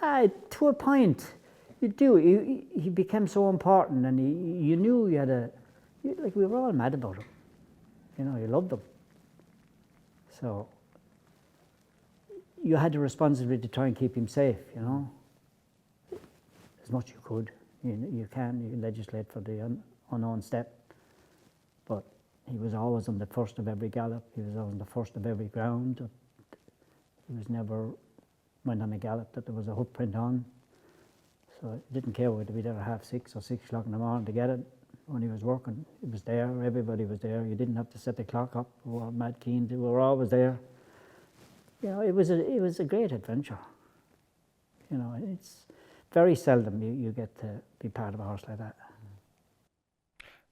it? To a point, you do. He became so important, and you knew you had we were all mad about him. You loved him. So you had the responsibility to try and keep him safe, as much you could. You legislate for the unknown step, but he was always on the first of every gallop. He was on the first of every ground. He was never went on a gallop that there was a hoof print on. So he didn't care whether we were there at 6:30 or 6 o'clock in the morning to get it. When he was working, it was there. Everybody was there. You didn't have to set the clock up. We were mad keen. We were always there. You know, it was a great adventure. You know, it's very seldom you get to be part of a horse like that.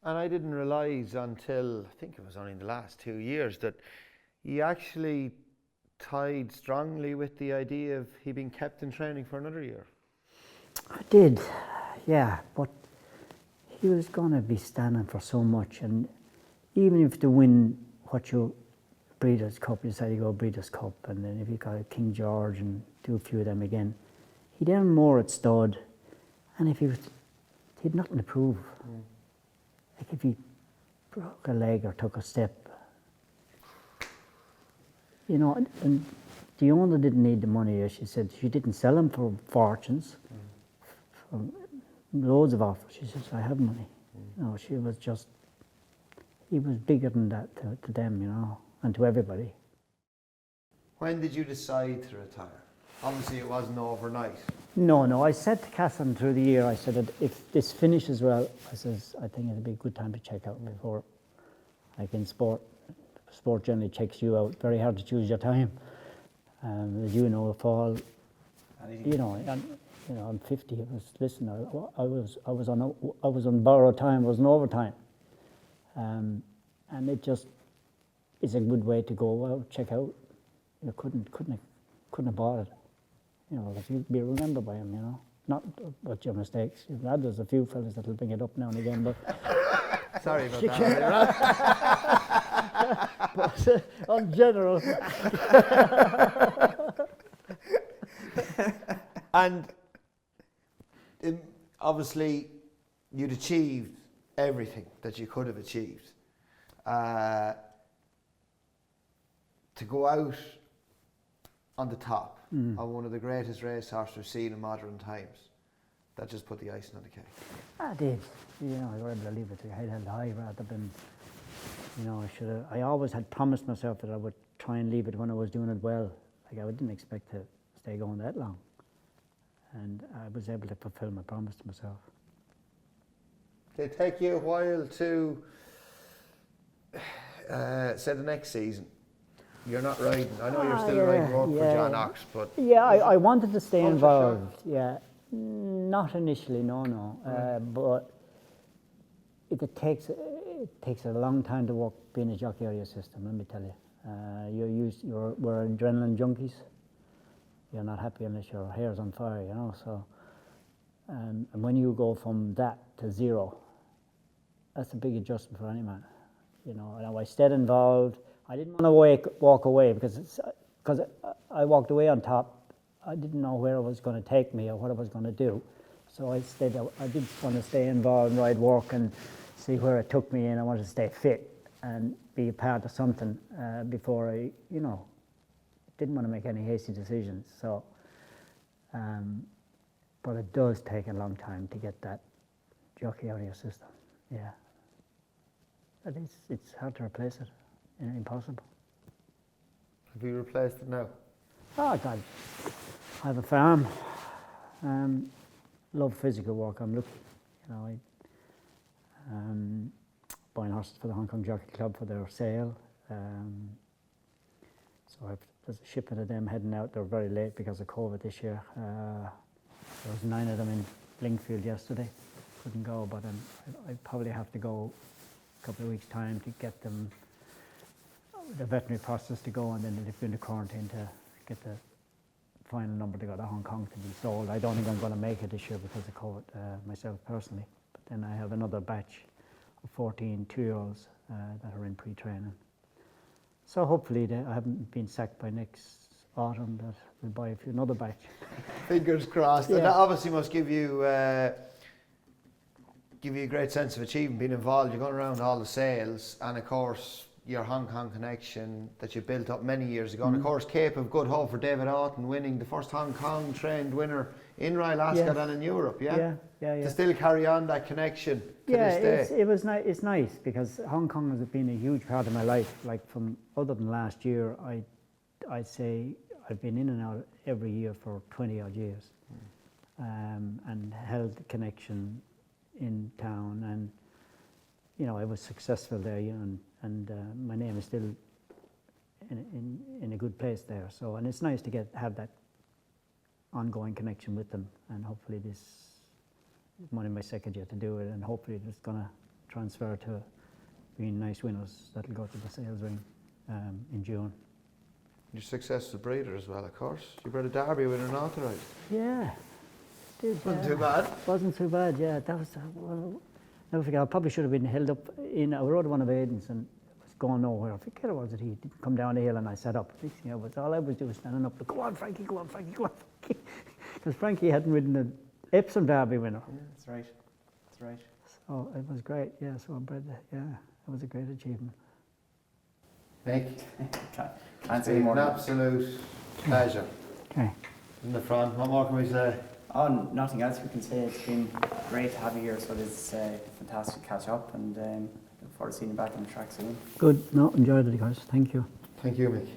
And I didn't realise until, I think it was only in the last 2 years, that he actually tied strongly with the idea of he being kept in training for another year. I did, yeah, but he was going to be standing for so much, and even if to win what you Breeders' Cup, you decided to go Breeders' Cup, and then if you got a King George and do a few of them again, he'd earn more at stud, and if he'd nothing to prove. Like if he broke a leg or took a step, you know, and the owner didn't need the money, as she said. She didn't sell him for fortunes, for loads of offers. She says, I have money. No, she was just, he was bigger than that to them, you know, and to everybody. When did you decide to retire? Obviously it wasn't overnight. No, I said to Catherine through the year, I said that if this finishes well, I think it'd be a good time to check out before, like in sport generally checks you out. Very hard to choose your time. As you know, fall, you know, I'm 50. I was on borrowed time. I was on overtime, and it just is a good way to go out, check out. You couldn't have bought it. You know, if you'd be remembered by him, you know, not about your mistakes. There's a few fellas that'll bring it up now and again, but sorry about that. but on general. And obviously, you'd achieved everything that you could have achieved. To go out on the top of one of the greatest racehorses we've seen in modern times, that just put the icing on the cake. I did. You know, I was able to leave it to head held high rather than, you know, I always had promised myself that I would try and leave it when I was doing it well. Like, I didn't expect to stay going that long. And I was able to fulfill my promise to myself. Did it take you a while to say the next season? You're not riding. I know you're still riding work for John Oxx, but... Yeah, I wanted to stay involved, yeah. Not initially, no. But it takes a long time to work being a jockey out of your system, let me tell you. We're adrenaline junkies. You're not happy unless your hair's on fire, you know, so... and when you go from that to zero, that's a big adjustment for any man. You know, I stayed involved. I didn't want to walk away because I walked away on top. I didn't know where it was going to take me or what I was going to do. So I stayed. I did want to stay involved and ride work and see where it took me, and I wanted to stay fit and be a part of something before I, you know, didn't want to make any hasty decisions. So, but it does take a long time to get that jockey out of your system. Yeah. But it's hard to replace it. Impossible. Have you replaced it now? Oh God, I have a farm. Love physical work. I'm lucky. You know, buying horses for the Hong Kong Jockey Club for their sale. So there's a shipment of them heading out. They're very late because of COVID this year. There was 9 of them in Blinkfield yesterday. Couldn't go, but I probably have to go a couple of weeks' time to get them the veterinary process to go, and then they've been to quarantine to get the final number to go to Hong Kong to be sold. I don't think I'm going to make it this year because of COVID, myself personally. But then I have another batch of 14 2-year-olds that are in pre-training. So hopefully I haven't been sacked by next autumn, that we'll buy another batch. Fingers crossed. Yeah. And that obviously must give you a great sense of achievement, being involved. You're going around all the sales, and of course your Hong Kong connection that you built up many years ago. And of course Cape of Good Hope for David Oughton winning the first Hong Kong trained winner in Royal Ascot Yes. and in Europe, yeah? Yeah. To still carry on that connection to Yeah, this day. it's nice because Hong Kong has been a huge part of my life. Like from other than last year, I'd say I've been in and out every year for 20 odd years, and held the connection in town, and you know I was successful there, you know, and my name is still in a good place there. So, and it's nice to have that ongoing connection with them, and hopefully this is only my second year to do it, and hopefully it's going to transfer to being nice winners that'll go to the sales ring in June. You're a successful breeder as well, of course. You bred a Derby winner and authorised. Yeah, did. Wasn't too bad. Wasn't too bad, yeah. That was, well, never forget, I probably should have been held up I rode one of Aidan's and it was going nowhere. I forget it was that he didn't come down the hill and I sat up. Next thing I was, all I was doing was standing up, go on Frankie, go on Frankie, go on Frankie. Because Frankie hadn't ridden an Epsom Derby winner. Yeah, that's right. That's right. So it was great, yeah, so I bred yeah, it was a great achievement. Mick, Can't it's say been more. an absolute pleasure. Okay. In the front, what more can we say? Oh, nothing else we can say. It's been great to have you here, so it's fantastic to catch up, and look forward to seeing you back on the track soon. Good, no, enjoyed it guys, thank you. Thank you, Mick.